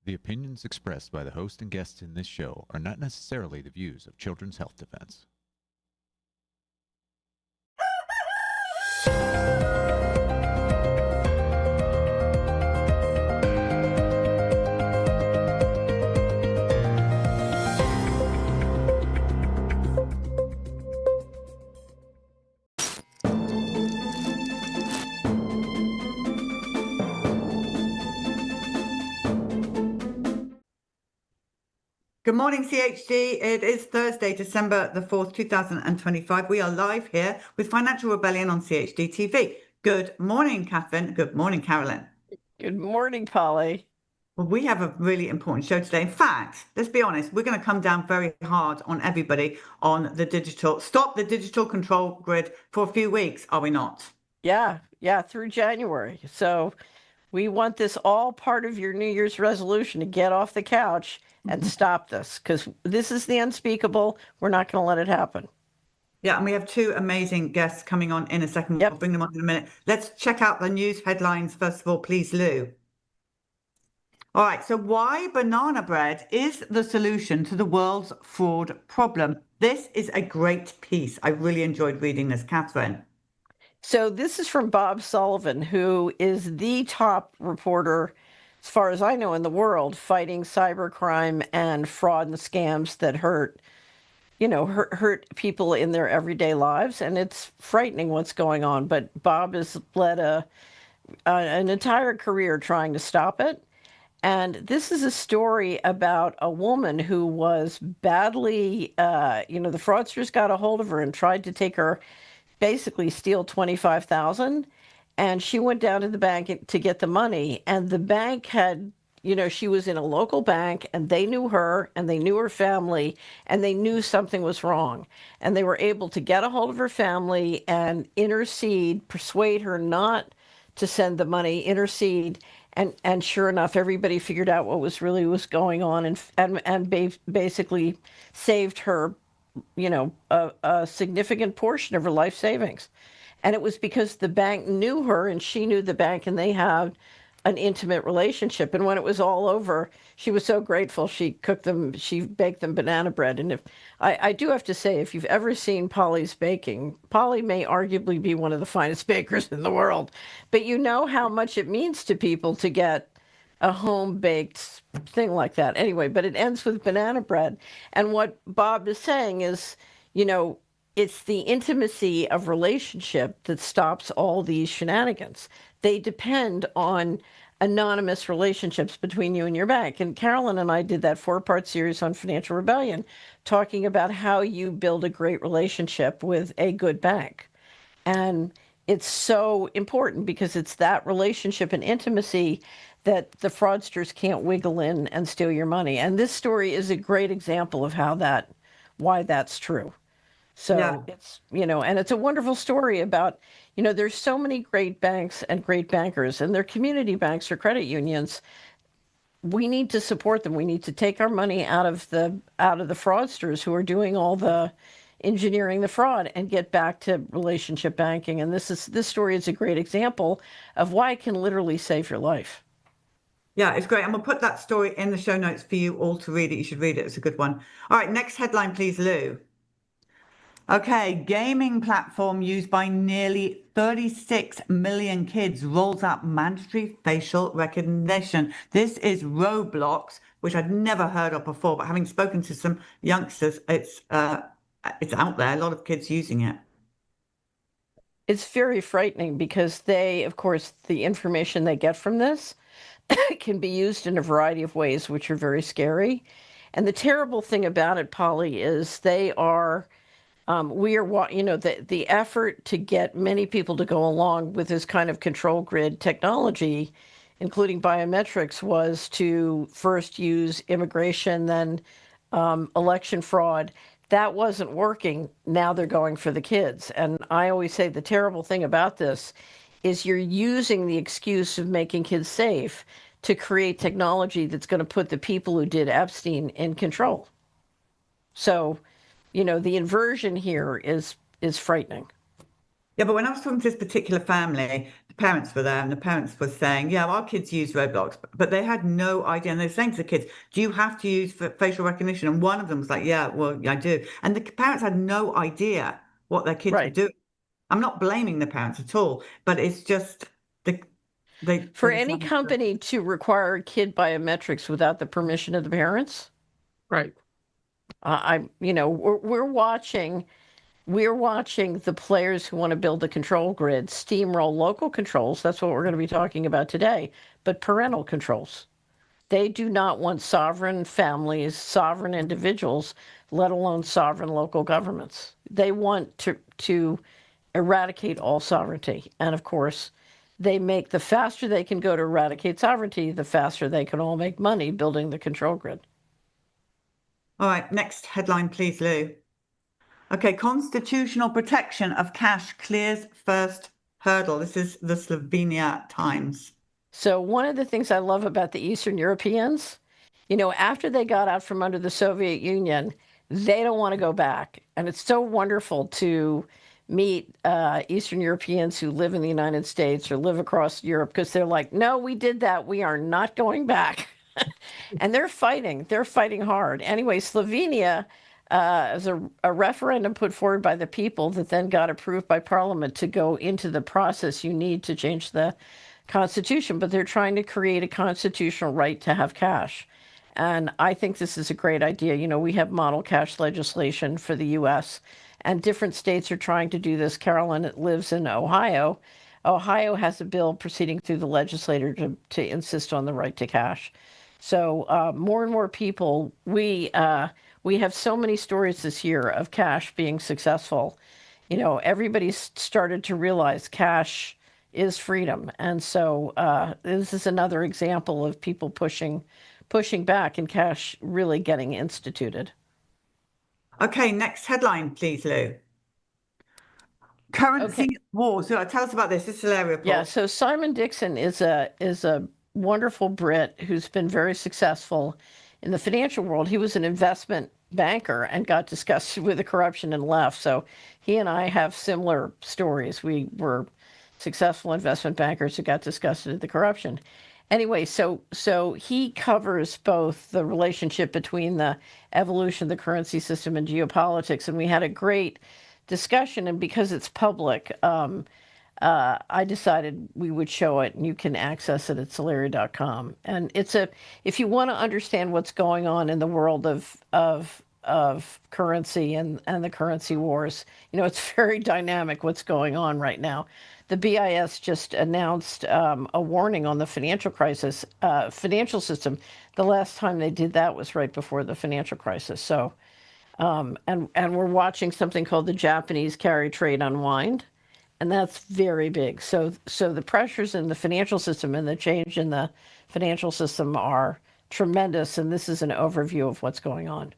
The opinions expressed by the host and guests in this show are not necessarily the views of Children's Health Defense. Good morning, CHD. It is Thursday, December the 4th, 2025. We are live here with Financial Rebellion on CHD TV. Good morning, Catherine. Good morning, Carolyn. Good morning, Polly. Well, we have a really important show today. In fact, let's be honest, we're going to come down very hard on everybody on the stop the digital control grid for a few weeks, are we not? Yeah, through January. So we want this all part of your New Year's resolution to get off the couch and stop this, because this is the unspeakable. We're not going to let it happen. Yeah, and we have two amazing guests coming on in a second. Yep. We'll bring them on in a minute. Let's check out the news headlines first of all, please, Lou. All right, so why banana bread is the solution to the world's fraud problem. This is a great piece. I really enjoyed reading this, Catherine. So this is from Bob Sullivan, who is the top reporter, as far as I know, in the world, fighting cybercrime and fraud and scams that hurt people in their everyday lives. And it's frightening what's going on. But Bob has led an entire career trying to stop it. And this is a story about a woman who was badly, the fraudsters got a hold of her and tried to take her, basically steal $25,000. And she went down to the bank to get the money. And the bank had, she was in a local bank and they knew her and they knew her family and they knew something was wrong. And they were able to get a hold of her family and persuade her not to send the money, intercede. And sure enough, everybody figured out what was going on and basically saved her, a significant portion of her life savings. And it was because the bank knew her and she knew the bank and they had an intimate relationship. And when it was all over, she was so grateful. She baked them banana bread. And I do have to say, if you've ever seen Polly's baking, Polly may arguably be one of the finest bakers in the world, but you know how much it means to people to get a home-baked thing like that. Anyway, but it ends with banana bread. And what Bob is saying is, it's the intimacy of relationship that stops all these shenanigans. They depend on anonymous relationships between you and your bank. And Carolyn and I did that 4-part series on Financial Rebellion, talking about how you build a great relationship with a good bank. And it's so important because it's that relationship and intimacy that the fraudsters can't wiggle in and steal your money. And this story is a great example of why that's true. So yeah. It's a wonderful story about, there's so many great banks and great bankers and they're community banks or credit unions. We need to support them. We need to take our money out of the fraudsters who are doing all the engineering the fraud and get back to relationship banking. And this story is a great example of why it can literally save your life. Yeah, it's great. I'm going to put that story in the show notes for you all to read it. You should read it. It's a good one. All right, next headline, please, Lou. Okay, gaming platform used by nearly 36 million kids rolls out mandatory facial recognition. This is Roblox, which I'd never heard of before, but having spoken to some youngsters, it's out there. A lot of kids using it. It's very frightening because they, of course, the information they get from this can be used in a variety of ways, which are very scary. And the terrible thing about it, Polly, is they are... the effort to get many people to go along with this kind of control grid technology, including biometrics, was to first use immigration, then election fraud. That wasn't working. Now they're going for the kids. And I always say the terrible thing about this is you're using the excuse of making kids safe to create technology that's going to put the people who did Epstein in control. So, the inversion here is frightening. Yeah, but when I was talking to this particular family, the parents were there and the parents were saying, yeah, our kids use Roblox, but they had no idea. And they're saying to the kids, do you have to use facial recognition? And one of them was like, yeah, well, I do. And the parents had no idea what their kids were Right. doing. I'm not blaming the parents at all, but it's just the For they any decided to. company to require kid biometrics without the permission of the parents, Right. we're watching the players who want to build the control grid steamroll local controls. That's what we're going to be talking about today, but parental controls. They do not want sovereign families, sovereign individuals, let alone sovereign local governments. They want to eradicate all sovereignty. And of course, they make the faster they can go to eradicate sovereignty, the faster they can all make money building the control grid. All right, next headline, please, Lou. Okay, constitutional protection of cash clears first hurdle. This is the Slovenia Times. So one of the things I love about the Eastern Europeans, after they got out from under the Soviet Union, they don't want to go back. And it's so wonderful to meet Eastern Europeans who live in the United States or live across Europe because they're like, no, we did that. We are not going back. And they're fighting. They're fighting hard. Anyway, Slovenia as a referendum put forward by the people that then got approved by Parliament to go into the process you need to change the Constitution, but they're trying to create a constitutional right to have cash. And I think this is a great idea. We have model cash legislation for the US, and different states are trying to do this. Carolyn lives in Ohio. Ohio has a bill proceeding through the legislature to insist on the right to cash. So more and more people, we have so many stories this year of cash being successful. Everybody's started to realize cash is freedom. And so this is another example of people pushing back and cash really getting instituted. Okay, next headline, please, Lou. Currency war. So tell us about this. This is hilarious. Yeah, so Simon Dixon is a wonderful Brit who's been very successful in the financial world. He was an investment banker and got disgusted with the corruption and left. So he and I have similar stories. We were successful investment bankers who got disgusted at the corruption. Anyway, so he covers both the relationship between the evolution of the currency system and geopolitics, and we had a great discussion. And because it's public, I decided we would show it, and you can access it at Celeria.com. And if you want to understand what's going on in the world of currency and the currency wars, it's very dynamic what's going on right now. The BIS just announced a warning on the financial system. The last time they did that was right before the financial crisis. So, and we're watching something called the Japanese carry trade unwind, and that's very big. So the pressures in the financial system and the change in the financial system are tremendous, and this is an overview of what's going on.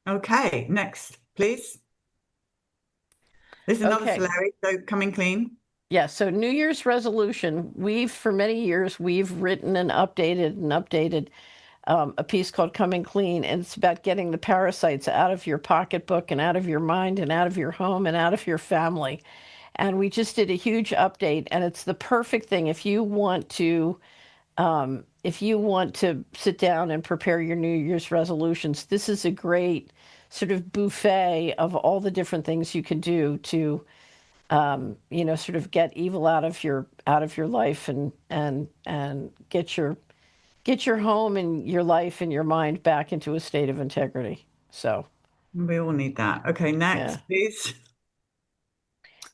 Okay, next, please. This is another Celeria, so coming clean. Yeah, so New Year's resolution, for many years, we've written and updated a piece called Coming Clean, and it's about getting the parasites out of your pocketbook and out of your mind and out of your home and out of your family. And we just did a huge update, and it's the perfect thing if you want to sit down and prepare your New Year's resolutions. This is a great sort of buffet of all the different things you can do to sort of get evil out of your life and get your home and your life and your mind back into a state of integrity. So we all need that. Okay, next, please.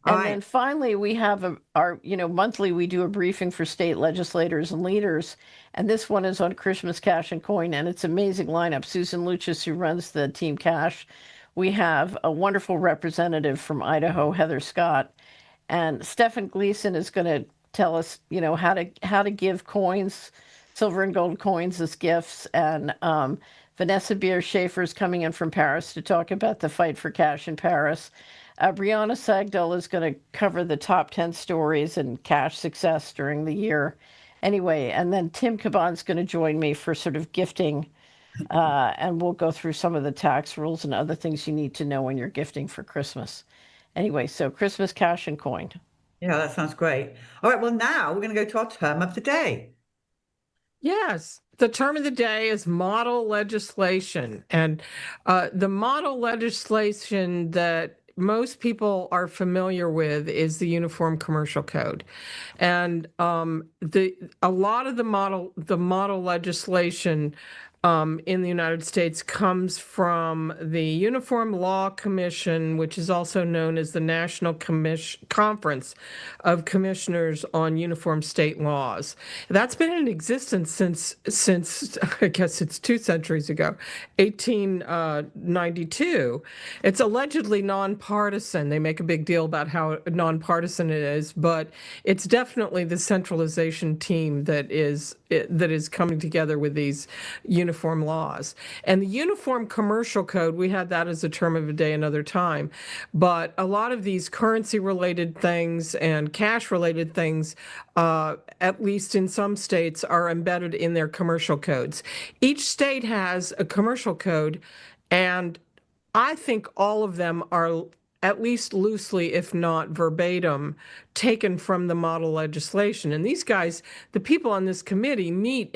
And then finally, we have our monthly, we do a briefing for state legislators and leaders. And this one is on Christmas Cash and Coin, and it's an amazing lineup. Susan Luchas, who runs the Team Cash. We have a wonderful representative from Idaho, Heather Scott. And Stephen Gleason is going to tell us, how to give coins, silver and gold coins as gifts. And Vanessa Beer Schaefer is coming in from Paris to talk about the fight for cash in Paris. Brianna Sagdal is going to cover the top 10 stories and cash success during the year. Anyway, and then Tim Caban's going to join me for sort of gifting, and we'll go through some of the tax rules and other things you need to know when you're gifting for Christmas. Anyway, so Christmas cash and coin. Yeah, that sounds great. All right, well, now we're going to go to our term of the day. Yes, the term of the day is model legislation. And the model legislation that most people are familiar with is the Uniform Commercial Code. And a lot of the model legislation in the United States comes from the Uniform Law Commission, which is also known as the National Conference of Commissioners on Uniform State Laws. That's been in existence since I guess it's 2 centuries ago, 1892. It's allegedly nonpartisan. They make a big deal about how nonpartisan it is, but it's definitely the centralization team that is coming together with these uniform laws. And the Uniform Commercial Code, we had that as a term of the day another time, but a lot of these currency related things and cash related things, at least in some states, are embedded in their commercial codes. Each state has a commercial code, and I think all of them are at least loosely, if not verbatim, taken from the model legislation. And these guys, the people on this committee, meet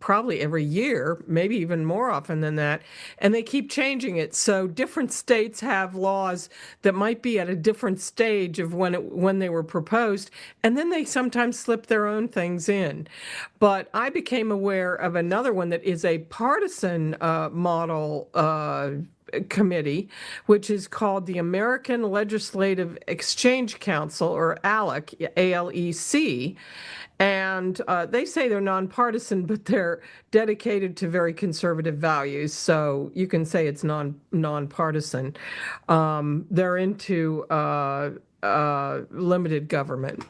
probably every year, maybe even more often than that, and they keep changing it. So different states have laws that might be at a different stage of when they were proposed, and then they sometimes slip their own things in. But I became aware of another one that is a partisan model committee, which is called the American Legislative Exchange Council, or ALEC, ALEC. And they say they're nonpartisan, but they're dedicated to very conservative values. So you can say it's nonpartisan. They're into limited government,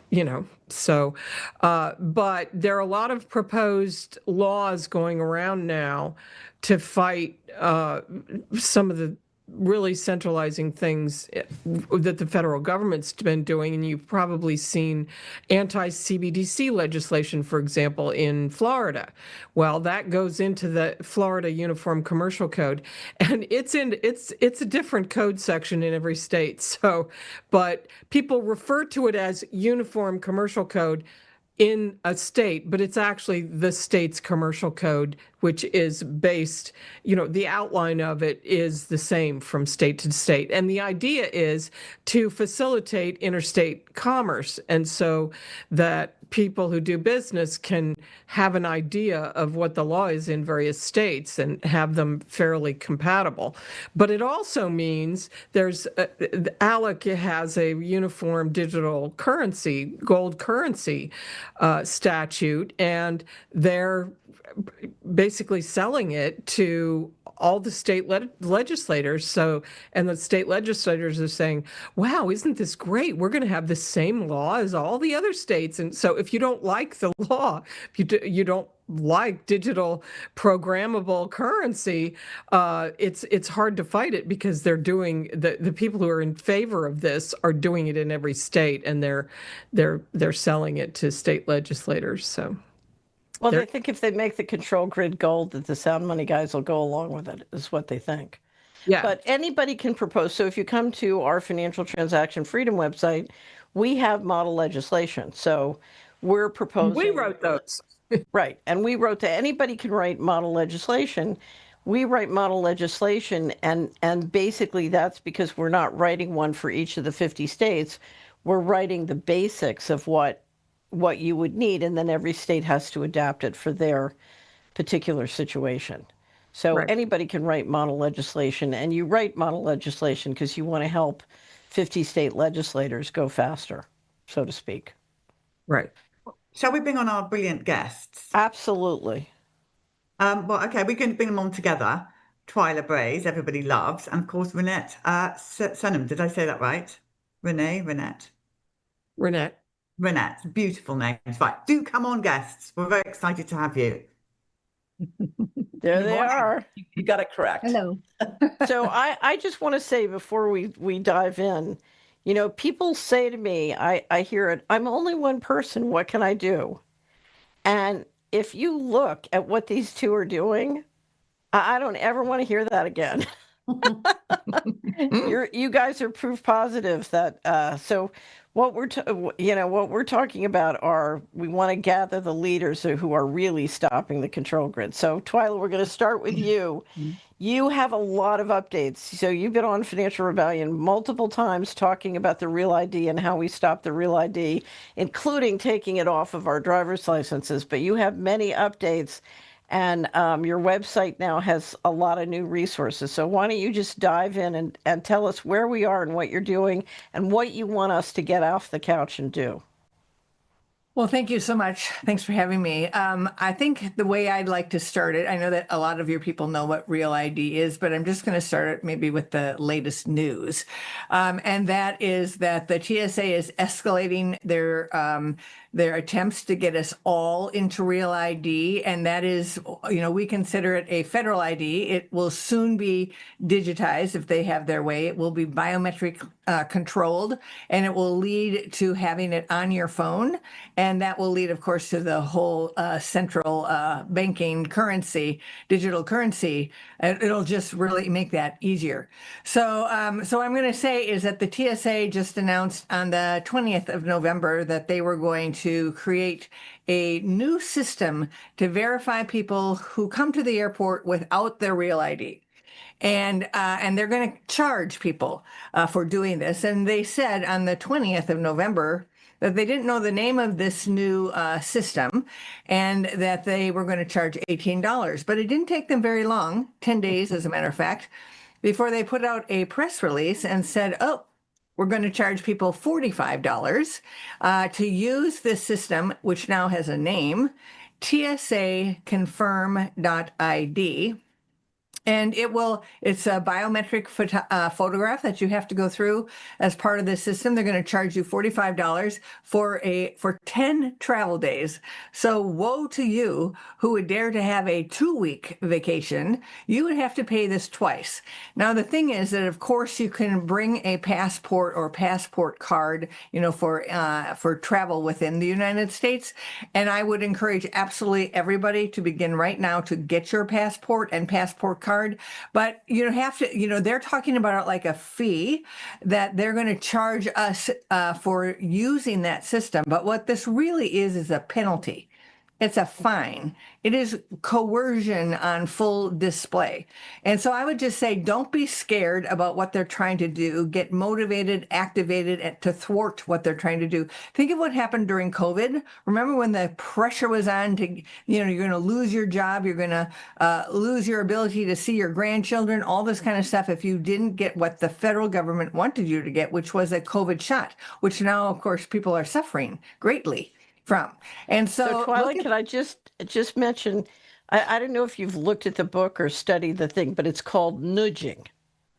So, but there are a lot of proposed laws going around now to fight some of the really centralizing things that the federal government's been doing. And you've probably seen anti-CBDC legislation, for example, in Florida. Well, that goes into the Florida Uniform Commercial Code, and it's a different code section in every state. So, but people refer to it as Uniform Commercial Code in a state, but it's actually the state's commercial code, which is based, the outline of it is the same from state to state. And the idea is to facilitate interstate commerce, and so that people who do business can have an idea of what the law is in various states and have them fairly compatible. But it also means ALEC has a uniform digital currency, gold currency statute, and they're basically selling it to all the state legislators. So, and the state legislators are saying, wow, isn't this great? We're going to have the same law as all the other states. And so if you don't like the law, if you don't like digital programmable currency, it's hard to fight it, because they're doing the people who are in favor of this are doing it in every state, and they're selling it to state legislators. So. Well, they think if they make the control grid gold, that the sound money guys will go along with it, is what they think. Yeah. But anybody can propose. So if you come to our Financial Transaction Freedom website, we have model legislation. So we're proposing. We wrote those. Right. And we wrote that anybody can write model legislation. We write model legislation, and basically that's because we're not writing one for each of the 50 states. We're writing the basics of what you would need, and then every state has to adapt it for their particular situation. So Right. Anybody can write model legislation, and you write model legislation because you want to help 50 state legislators go faster, so to speak. Right. Shall we bring on our brilliant guests? Absolutely. Well, okay, we're going to bring them on together. Twila, Brase, everybody loves, and of course Reinette Senum. Did I say that right? Reinette. Reinette. Beautiful names. Right, do come on, guests. We're very excited to have you. There they are. You got it correct. Hello. So I just want to say before we dive in, people say to me, I hear it, I'm only one person, what can I do? And if you look at what these two are doing, I don't ever want to hear that again. You guys are proof positive that so what what we're talking about are we want to gather the leaders who are really stopping the control grid. So Twila, we're going to start with you. You have a lot of updates. So you've been on Financial Rebellion multiple times talking about the Real ID and how we stop the Real ID, including taking it off of our driver's licenses. But you have many updates, and your website now has a lot of new resources. So why don't you just dive in and tell us where we are and what you're doing and what you want us to get off the couch and do. Well, thank you so much. Thanks for having me. I think the way I'd like to start it, I know that a lot of your people know what Real ID is, but I'm just going to start it maybe with the latest news. And that is that the TSA is escalating their attempts to get us all into Real ID. And that is, we consider it a federal ID. It will soon be digitized if they have their way. It will be biometric controlled, and it will lead to having it on your phone. And that will lead, of course, to the whole central banking currency, digital currency. It'll just really make that easier. So so I'm going to say is that the TSA just announced on the 20th of November that they were going to create a new system to verify people who come to the airport without their Real ID. And they're going to charge people for doing this. And they said on the 20th of November that they didn't know the name of this new system and that they were going to charge $18. But it didn't take them very long, 10 days, as a matter of fact, before they put out a press release and said, oh, we're going to charge people $45 to use this system, which now has a name, TSA Confirm.ID. And it's a biometric photograph that you have to go through as part of this system. They're going to charge you $45 for 10 travel days. So woe to you who would dare to have a 2-week vacation. You would have to pay this twice. Now, the thing is that, of course, you can bring a passport or passport card, for travel within the United States. And I would encourage absolutely everybody to begin right now to get your passport and passport card. But you have to, they're talking about it like a fee that they're going to charge us for using that system. But what this really is a penalty. It's a fine. It is coercion on full display. And so I would just say, don't be scared about what they're trying to do. Get motivated, activated to thwart what they're trying to do. Think of what happened during COVID. Remember when the pressure was on to, you're going to lose your job. You're going to lose your ability to see your grandchildren, all this kind of stuff if you didn't get what the federal government wanted you to get, which was a COVID shot, which now, of course, people are suffering greatly from. And so Twila, can I just mention, I don't know if you've looked at the book or studied the thing, but it's called nudging.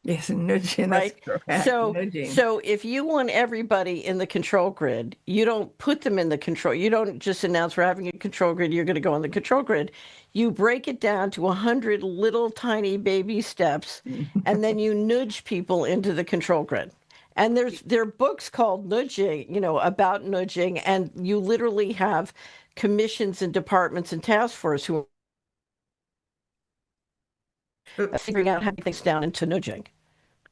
Yes, nudging. Right. So nudging. So if you want everybody in the control grid, you don't put them in the control. You don't just announce we're having a control grid, you're going to go on the control grid. You break it down to 100 little tiny baby steps, and then you nudge people into the control grid. And there are books called Nudging, about nudging, and you literally have commissions and departments and task force who are figuring out how to get things down into nudging.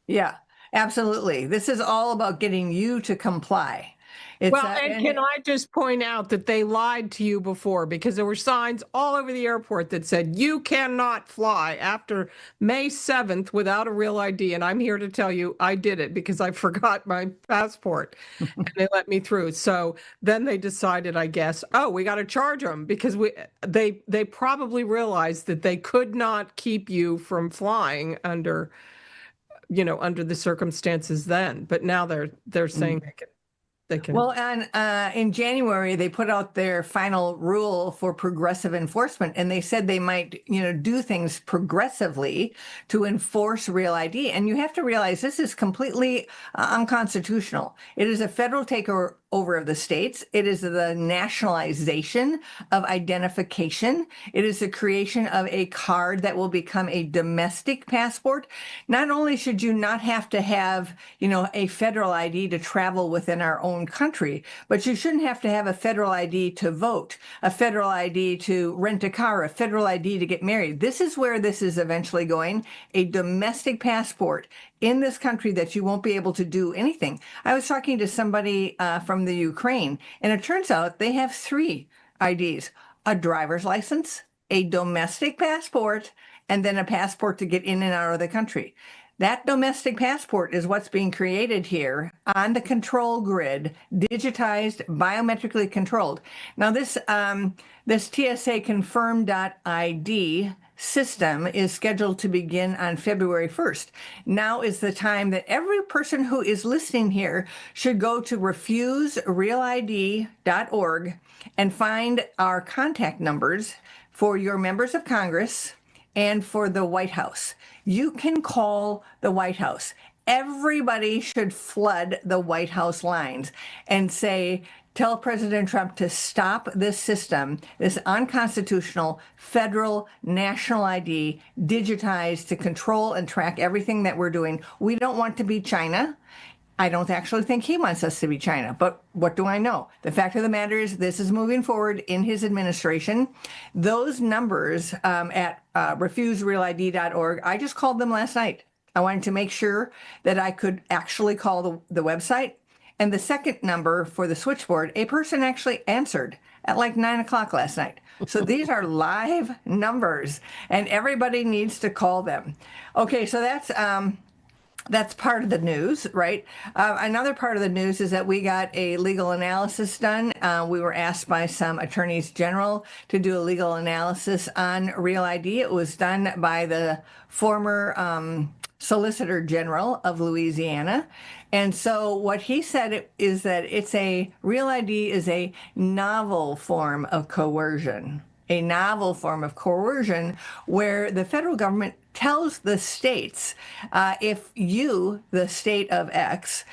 Yeah, absolutely. This is all about getting you to comply. And can I just point out that they lied to you before, because there were signs all over the airport that said you cannot fly after May 7th without a Real ID. And I'm here to tell you I did it because I forgot my passport and they let me through. So then they decided, I guess, we got to charge them because they probably realized that they could not keep you from flying under the circumstances then. But now they're saying they can. Well, and in January, they put out their final rule for progressive enforcement, and they said they might, do things progressively to enforce Real ID. And you have to realize this is completely unconstitutional. It is a federal over of the states. It is the nationalization of identification. It is the creation of a card that will become a domestic passport. Not only should you not have to have, a federal ID to travel within our own country, but you shouldn't have to have a federal ID to vote, a federal ID to rent a car, a federal ID to get married. This is where this is eventually going, a domestic passport in this country that you won't be able to do anything. I was talking to somebody from the Ukraine, and it turns out they have 3 IDs: a driver's license, a domestic passport, and then a passport to get in and out of the country. That domestic passport is what's being created here on the control grid, digitized, biometrically controlled. Now, this TSA confirm.id system is scheduled to begin on February 1st. Now is the time that every person who is listening here should go to refuserealid.org and find our contact numbers for your members of Congress and for the White House. You can call the White House. Everybody should flood the White House lines and say, tell President Trump to stop this system, this unconstitutional federal national ID, digitized to control and track everything that we're doing. We don't want to be China. I don't actually think he wants us to be China, but what do I know? The fact of the matter is this is moving forward in his administration. Those numbers at refuserealid.org, I just called them last night. I wanted to make sure that I could actually call the website. And the second number for the switchboard, a person actually answered at like 9 o'clock last night. So these are live numbers, and everybody needs to call them. Okay, so that's part of the news, right? Another part of the news is that we got a legal analysis done. We were asked by some attorneys general to do a legal analysis on Real ID. It was done by the former Solicitor General of Louisiana. And so what he said is that Real ID is a novel form of coercion. A novel form of coercion where the federal government tells the states, if you, the state of X,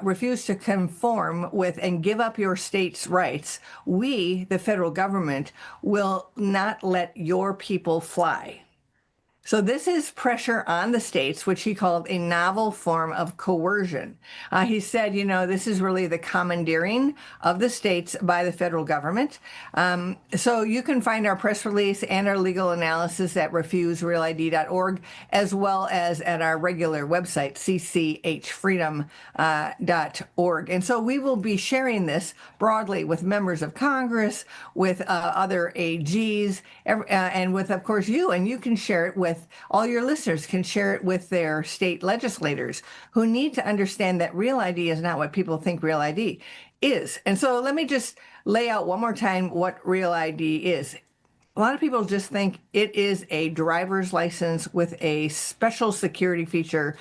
refuse to conform with and give up your state's rights, we, the federal government, will not let your people fly. So this is pressure on the states, which he called a novel form of coercion. He said, this is really the commandeering of the states by the federal government. So you can find our press release and our legal analysis at refuserealid.org, as well as at our regular website, cchfreedom.org. And so we will be sharing this broadly with members of Congress, with other AGs, and with, of course, you. And you can share it with all your listeners, can share it with their state legislators who need to understand that Real ID is not what people think Real ID is. And so let me just lay out one more time what Real ID is. A lot of people just think it is a driver's license with a special security feature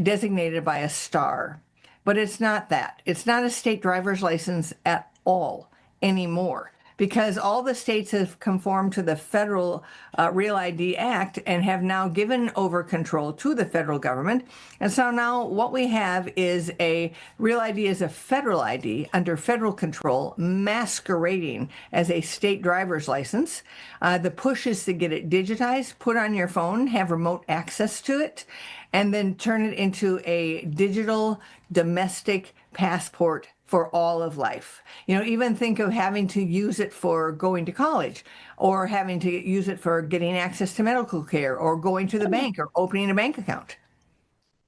designated by a star. But it's not that. It's not a state driver's license at all anymore, because all the states have conformed to the federal Real ID Act and have now given over control to the federal government. And so now what we have is a Real ID is a federal ID under federal control, masquerading as a state driver's license. The push is to get it digitized, put on your phone, have remote access to it, and then turn it into a digital domestic passport for all of life. Even think of having to use it for going to college, or having to use it for getting access to medical care, or going to the bank, or opening a bank account.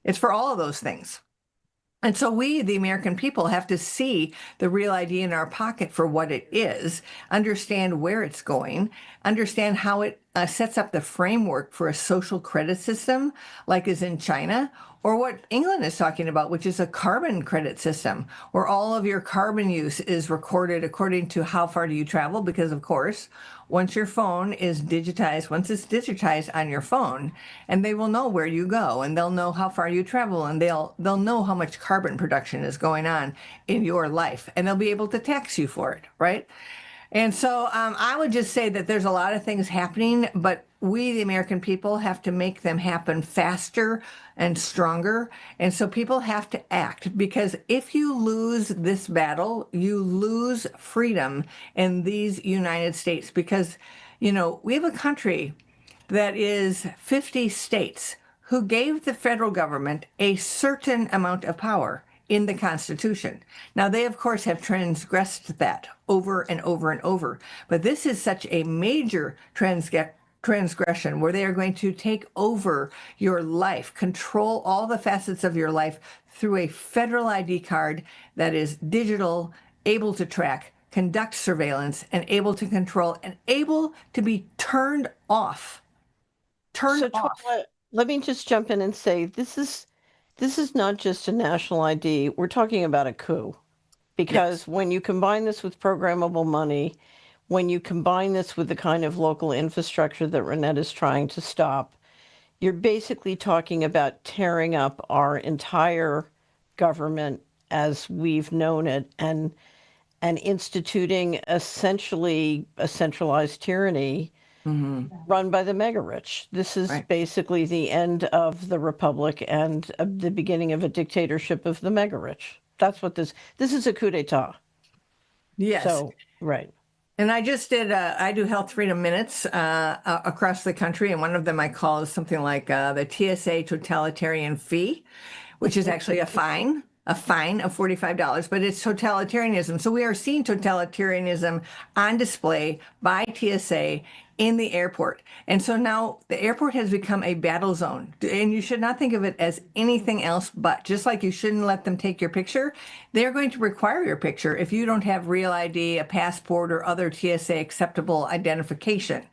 It's for all of those things. And so we, the American people, have to see the Real ID in our pocket for what it is, understand where it's going, understand how it sets up the framework for a social credit system like is in China, or what England is talking about, which is a carbon credit system, where all of your carbon use is recorded according to how far do you travel, because, of course, once it's digitized on your phone, and they will know where you go, and they'll know how far you travel, and they'll know how much carbon production is going on in your life, and they'll be able to tax you for it, right? And so I would just say that there's a lot of things happening, but we, the American people, have to make them happen faster and stronger. And so people have to act, because if you lose this battle, you lose freedom in these United States. Because, you know, we have a country that is 50 states who gave the federal government a certain amount of power in the Constitution. Now, they, of course, have transgressed that over and over and over. But this is such a major transgression where they are going to take over your life, control all the facets of your life through a federal ID card that is digital, able to track, conduct surveillance, and able to control, and able to be turned off. So, Twila, let me just jump in and say this is not just a national ID. We're talking about a coup, because Yes. when you combine this with programmable money, when you combine this with the kind of local infrastructure that Reinette is trying to stop, you're basically talking about tearing up our entire government as we've known it, and instituting essentially a centralized tyranny run by the mega rich. This is Right. basically the end of the republic and the beginning of a dictatorship of the mega rich. That's what this is, a coup d'état. Yes. So, right. And I just did, I do health freedom minutes across the country. And one of them I call is something like the TSA totalitarian fee, which is actually a fine of $45, but it's totalitarianism. So we are seeing totalitarianism on display by TSA in the airport. And so now the airport has become a battle zone. And you should not think of it as anything else, but just like you shouldn't let them take your picture, they're going to require your picture if you don't have real ID, a passport, or other TSA acceptable identification.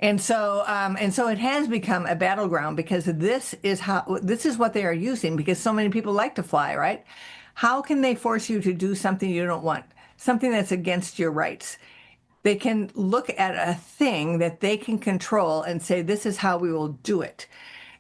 And so it has become a battleground, because this is what they are using, because so many people like to fly, right? How can they force you to do something you don't want, something that's against your rights? They can look at a thing that they can control and say, this is how we will do it.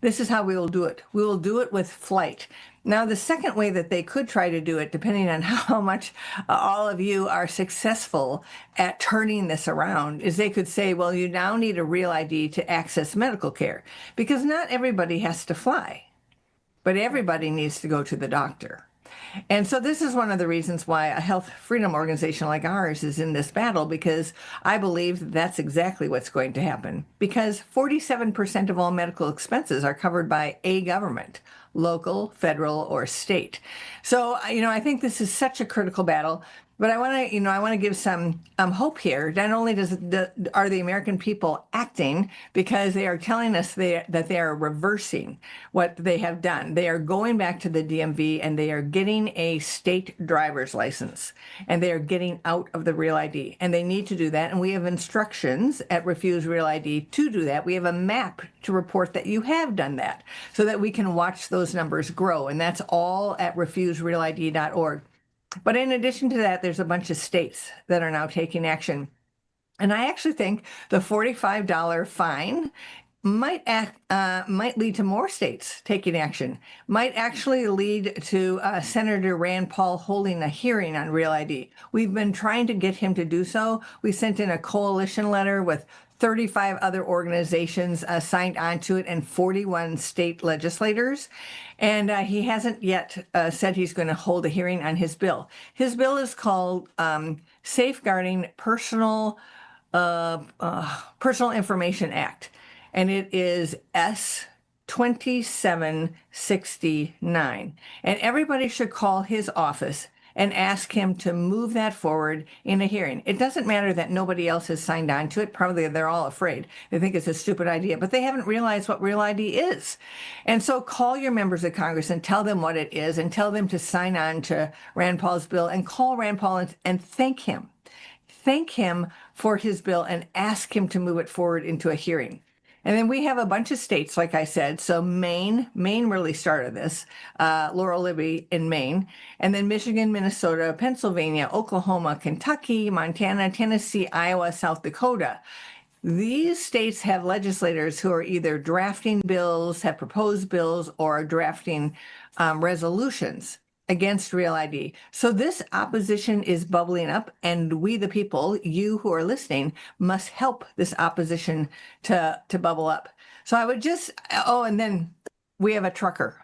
This is how we will do it. We will do it with flight. Now, the second way that they could try to do it, depending on how much all of you are successful at turning this around, is they could say, well, you now need a real ID to access medical care, because not everybody has to fly, but everybody needs to go to the doctor. And so this is one of the reasons why a health freedom organization like ours is in this battle, because I believe that's exactly what's going to happen. Because 47% of all medical expenses are covered by a government, local, federal, or state. So, I think this is such a critical battle. But I want to give some hope here. Not only are the American people acting, because they are telling us that they are reversing what they have done. They are going back to the DMV, and they are getting a state driver's license, and they are getting out of the Real ID. And they need to do that. And we have instructions at Refuse Real ID to do that. We have a map to report that you have done that, so that we can watch those numbers grow. And that's all at refuserealid.org. But in addition to that, there's a bunch of states that are now taking action. And I actually think the $45 fine might lead to more states taking action, might actually lead to Senator Rand Paul holding a hearing on Real ID. We've been trying to get him to do so. We sent in a coalition letter with 35 other organizations signed onto it, and 41 state legislators. And he hasn't yet said he's going to hold a hearing on his bill. His bill is called Safeguarding Personal Information Act, and it is S 2769. And everybody should call his office and ask him to move that forward in a hearing. It doesn't matter that nobody else has signed on to it. Probably they're all afraid. They think it's a stupid idea, but they haven't realized what Real ID is. And so call your members of Congress and tell them what it is, and tell them to sign on to Rand Paul's bill, and call Rand Paul and thank him. Thank him for his bill, and ask him to move it forward into a hearing. And then we have a bunch of states, like I said. So Maine really started this, Laurel Libby in Maine, and then Michigan, Minnesota, Pennsylvania, Oklahoma, Kentucky, Montana, Tennessee, Iowa, South Dakota. These states have legislators who are either drafting bills, have proposed bills, or are drafting resolutions against Real ID. So this opposition is bubbling up, and we, the people, you who are listening, must help this opposition to bubble up. So I would just, and then we have a trucker.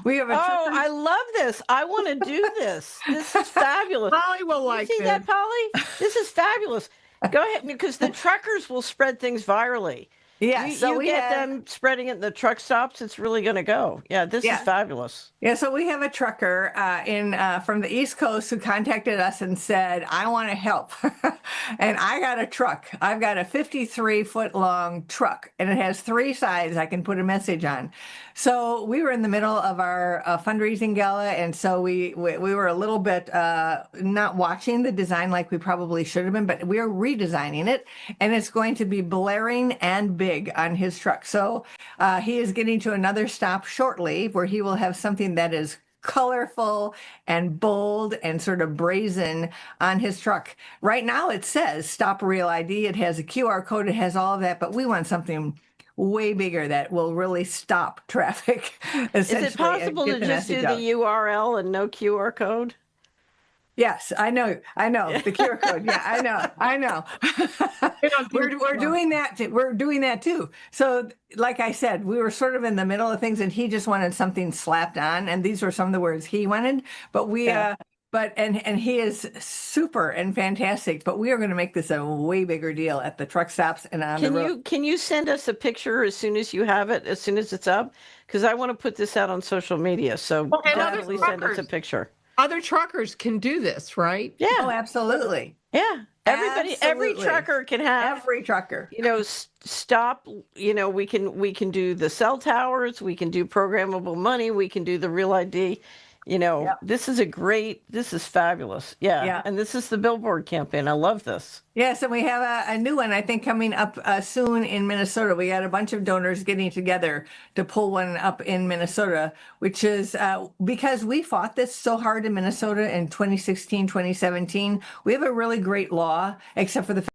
We have a Oh, trucker. I love this. I want to do this. This is fabulous. Polly will You like see this. that, Polly? This is fabulous. Go ahead, because the truckers will spread things virally. Yeah, You, so you we get have, them spreading it in the truck stops, it's really going to go. Yeah, this is fabulous. Yeah, so we have a trucker from the East Coast who contacted us and said, I want to help. And I got a truck. I've got a 53-foot long truck, and it has 3 sides I can put a message on. So we were in the middle of our fundraising gala, and so we were a little bit not watching the design like we probably should have been, but we're redesigning it, and it's going to be blaring and big on his truck. So he is getting to another stop shortly where he will have something that is colorful and bold and sort of brazen on his truck. Right now it says Stop Real ID. It has a QR code. It has all of that, but we want something way bigger that will really stop traffic. Is it possible to just do the URL and no QR code? Yes, I know. The QR code. Yeah, I know. We're doing that. We're doing that too. So, like I said, we were sort of in the middle of things, and he just wanted something slapped on, and these were some of the words he wanted. But we, and he is super and fantastic. But we are going to make this a way bigger deal at the truck stops and on the road. Can you send us a picture as soon as you have it, as soon as it's up? Because I want to put this out on social media. So definitely send us a picture. Other truckers can do this, right? Yeah. Oh, absolutely. Yeah. Every trucker can have every trucker. Stop. We can do the cell towers. We can do programmable money. We can do the Real ID. This is fabulous. Yeah. And this is the billboard campaign. I love this. Yes, and we have a new one, I think, coming up soon in Minnesota. We got a bunch of donors getting together to pull one up in Minnesota, which is because we fought this so hard in Minnesota in 2016, 2017. We have a really great law, except for the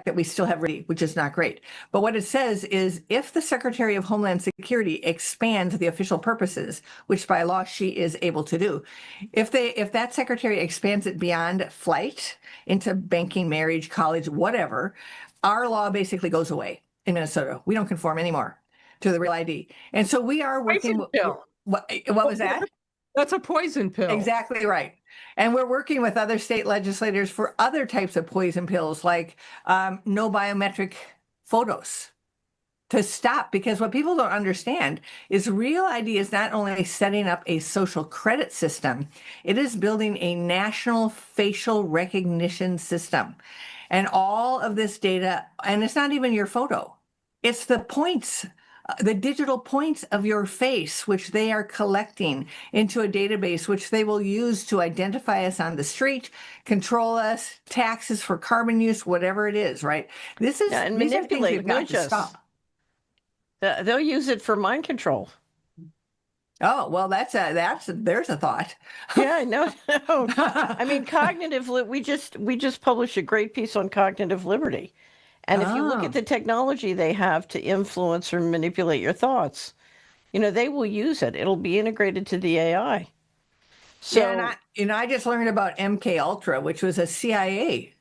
that we still have ready, which is not great. But what it says is if the Secretary of Homeland Security expands the official purposes, which by law she is able to do, if that secretary expands it beyond flight into banking, marriage, college, whatever, our law basically goes away in Minnesota. We don't conform anymore to the Real ID. And so we are working. What was that? That's a poison pill. Exactly right. And we're working with other state legislators for other types of poison pills, like no biometric photos, to stop. Because what people don't understand is Real ID is not only setting up a social credit system, it is building a national facial recognition system. And all of this data, and it's not even your photo, it's the points, the digital points of your face, which they are collecting into a database, which they will use to identify us on the street, control us, taxes for carbon use, whatever it is, right? This is and these are things manipulate, we've got to stop. They'll use it for mind control. Oh, well, there's a thought. Yeah, no. I mean, we just published a great piece on cognitive liberty. And if you look at the technology they have to influence or manipulate your thoughts, they will use it. It'll be integrated to the AI. So, yeah, and I just learned about MK Ultra, which was a CIA,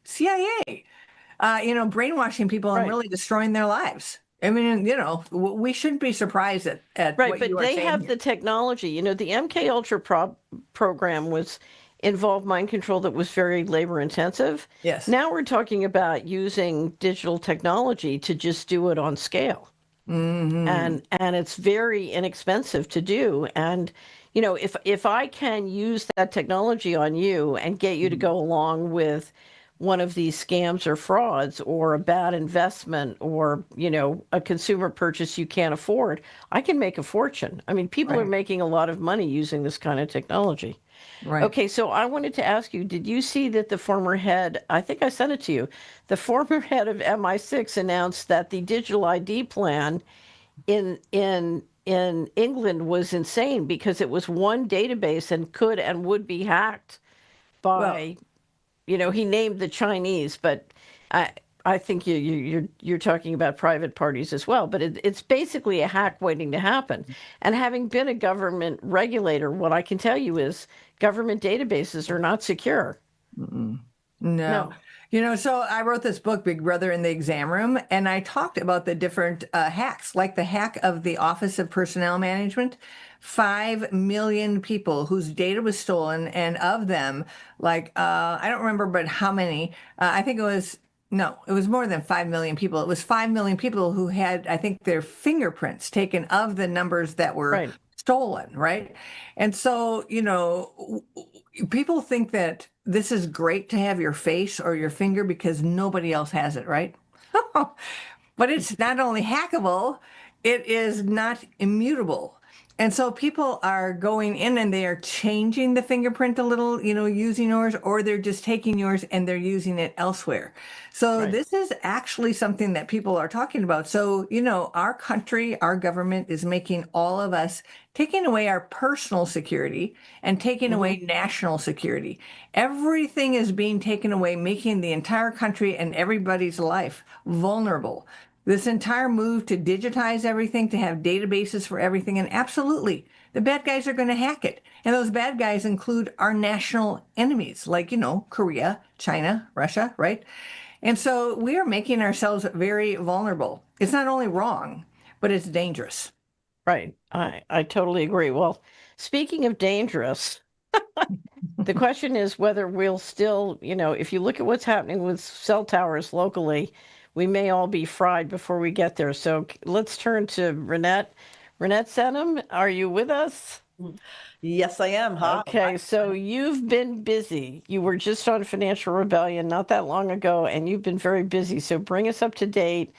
brainwashing people and really destroying their lives. I mean, we shouldn't be surprised at right, what but you are they saying have here. the technology. The MK Ultra program involved mind control that was very labor intensive. Yes. Now we're talking about using digital technology to just do it on scale. Mm-hmm. And it's very inexpensive to do. And, if I can use that technology on you and get you to go along with one of these scams or frauds or a bad investment or, a consumer purchase you can't afford, I can make a fortune. I mean, people are making a lot of money using this kind of technology. Right. Okay, so I wanted to ask you, did you see that the former head, I think I sent it to you, the former head of MI6 announced that the digital ID plan in England was insane because it was one database and could and would be hacked by, he named the Chinese, but I think you're talking about private parties as well, but it's basically a hack waiting to happen. And having been a government regulator, what I can tell you is government databases are not secure. No. No. So I wrote this book, Big Brother in the Exam Room, and I talked about the different hacks, like the hack of the Office of Personnel Management. 5 million people whose data was stolen, and of them, I don't remember, but how many? I think it was. No, it was more than 5 million people. It was 5 million people who had, I think, their fingerprints taken of the numbers that were Right. stolen, right? And so, people think that this is great to have your face or your finger because nobody else has it, right? But it's not only hackable, it is not immutable. And so people are going in and they are changing the fingerprint a little, using yours, or they're just taking yours and they're using it elsewhere. So Right. this is actually something that people are talking about. So, our country, our government is making all of us taking away our personal security and taking away national security. Everything is being taken away, making the entire country and everybody's life vulnerable. This entire move to digitize everything, to have databases for everything, and absolutely, the bad guys are going to hack it. And those bad guys include our national enemies, like, Korea, China, Russia, right? And so we are making ourselves very vulnerable. It's not only wrong, but it's dangerous. Right. I totally agree. Well, speaking of dangerous, the question is whether we'll still, if you look at what's happening with cell towers locally, we may all be fried before we get there. So let's turn to Reinette. Reinette Senum, are you with us? Yes, I am. Hi. Okay, so you've been busy. You were just on Financial Rebellion not that long ago, and you've been very busy. So bring us up to date.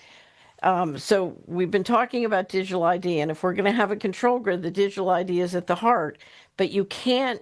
So we've been talking about digital ID, and if we're going to have a control grid, the digital ID is at the heart. But you can't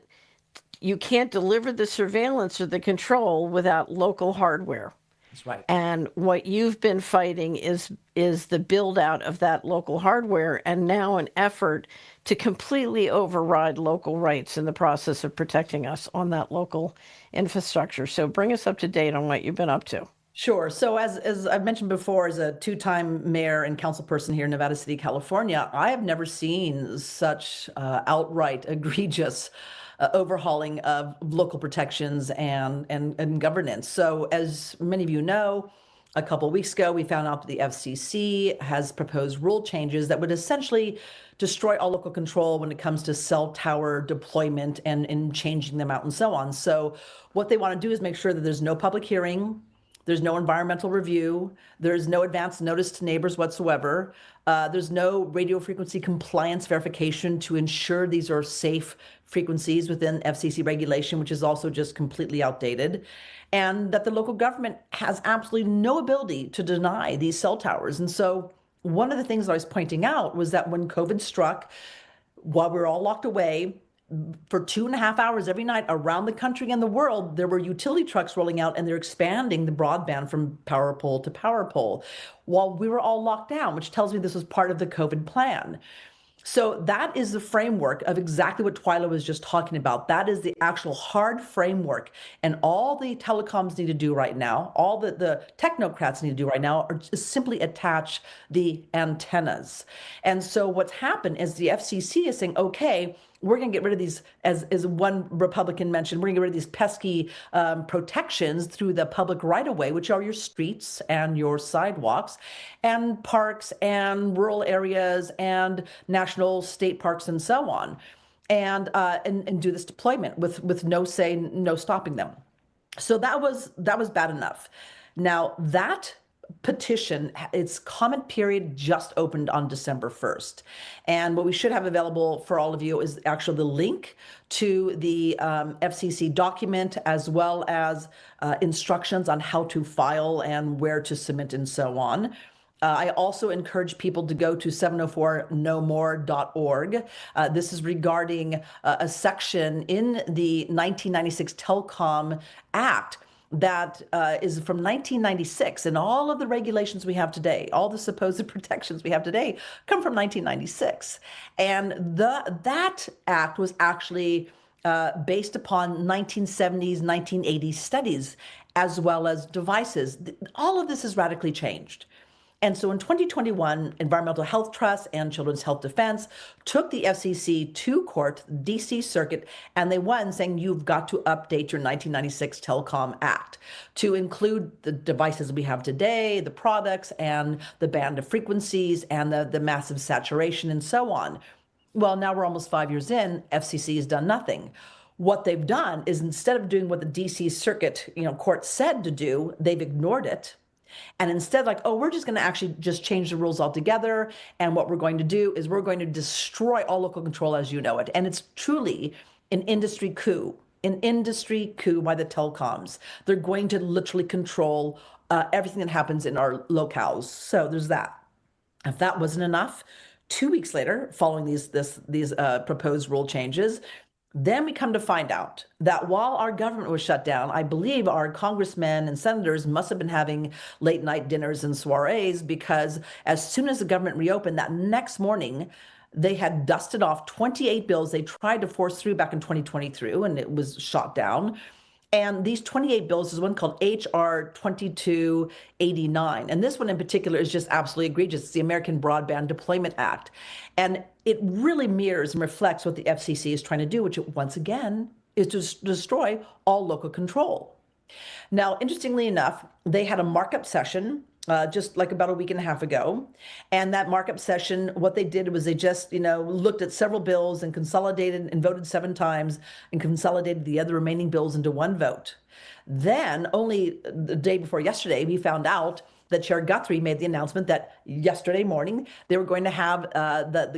deliver the surveillance or the control without local hardware. That's right. And what you've been fighting is the build out of that local hardware, and now an effort to completely override local rights in the process of protecting us on that local infrastructure. So bring us up to date on what you've been up to. Sure. So as I've mentioned before, as a two-time mayor and council person here in Nevada City, California, I have never seen such outright egregious overhauling of local protections and governance. So as many of you know, a couple of weeks ago, we found out that the FCC has proposed rule changes that would essentially destroy all local control when it comes to cell tower deployment and changing them out and so on. So what they want to do is make sure that there's no public hearing, there's no environmental review, there's no advance notice to neighbors whatsoever. There's no radio frequency compliance verification to ensure these are safe frequencies within FCC regulation, which is also just completely outdated. And that the local government has absolutely no ability to deny these cell towers. And so one of the things that I was pointing out was that when COVID struck, while we were all locked away, for 2.5 hours every night around the country and the world, there were utility trucks rolling out and they're expanding the broadband from power pole to power pole while we were all locked down, which tells me this was part of the COVID plan. So that is the framework of exactly what Twila was just talking about. That is the actual hard framework. And all the telecoms need to do right now, all the technocrats need to do right now are just simply attach the antennas. And so what's happened is the FCC is saying, okay, we're going to get rid of these, as one Republican mentioned, we're going to get rid of these pesky protections through the public right-of-way, which are your streets and your sidewalks and parks and rural areas and national state parks and so on, and do this deployment with no say, no stopping them. So that was bad enough. Now that petition, its comment period just opened on December 1st. And what we should have available for all of you is actually the link to the FCC document, as well as instructions on how to file and where to submit and so on. I also encourage people to go to 704nomore.org. This is regarding a section in the 1996 Telecom Act that is from 1996, and all of the regulations we have today, all the supposed protections we have today, come from 1996. And that act was actually based upon 1970s, 1980s studies, as well as devices. All of this has radically changed. And so in 2021, Environmental Health Trust and Children's Health Defense took the FCC to court, DC Circuit, and they won, saying you've got to update your 1996 Telecom Act to include the devices we have today, the products, and the band of frequencies, and the massive saturation, and so on. Well, now we're almost 5 years in, FCC has done nothing. What they've done is, instead of doing what the DC Circuit, court said to do, they've ignored it. And instead, like, oh, we're just going to actually just change the rules altogether. And what we're going to do is we're going to destroy all local control as you know it. And it's truly an industry coup by the telecoms. They're going to literally control everything that happens in our locales. So there's that. If that wasn't enough, 2 weeks later, following these proposed rule changes, then we come to find out that while our government was shut down, I believe our congressmen and senators must have been having late night dinners and soirees, because as soon as the government reopened that next morning, they had dusted off 28 bills they tried to force through back in 2023, and it was shot down. And these 28 bills is one called HR 2289. And this one in particular is just absolutely egregious. It's the American Broadband Deployment Act. And it really mirrors and reflects what the FCC is trying to do, which once again is to destroy all local control. Now, interestingly enough, they had a markup session just like about a week and a half ago. And that markup session, what they did was they just, looked at several bills and consolidated and voted 7 times and consolidated the other remaining bills into one vote. Then only the day before yesterday, we found out that Chair Guthrie made the announcement that yesterday morning they were going to have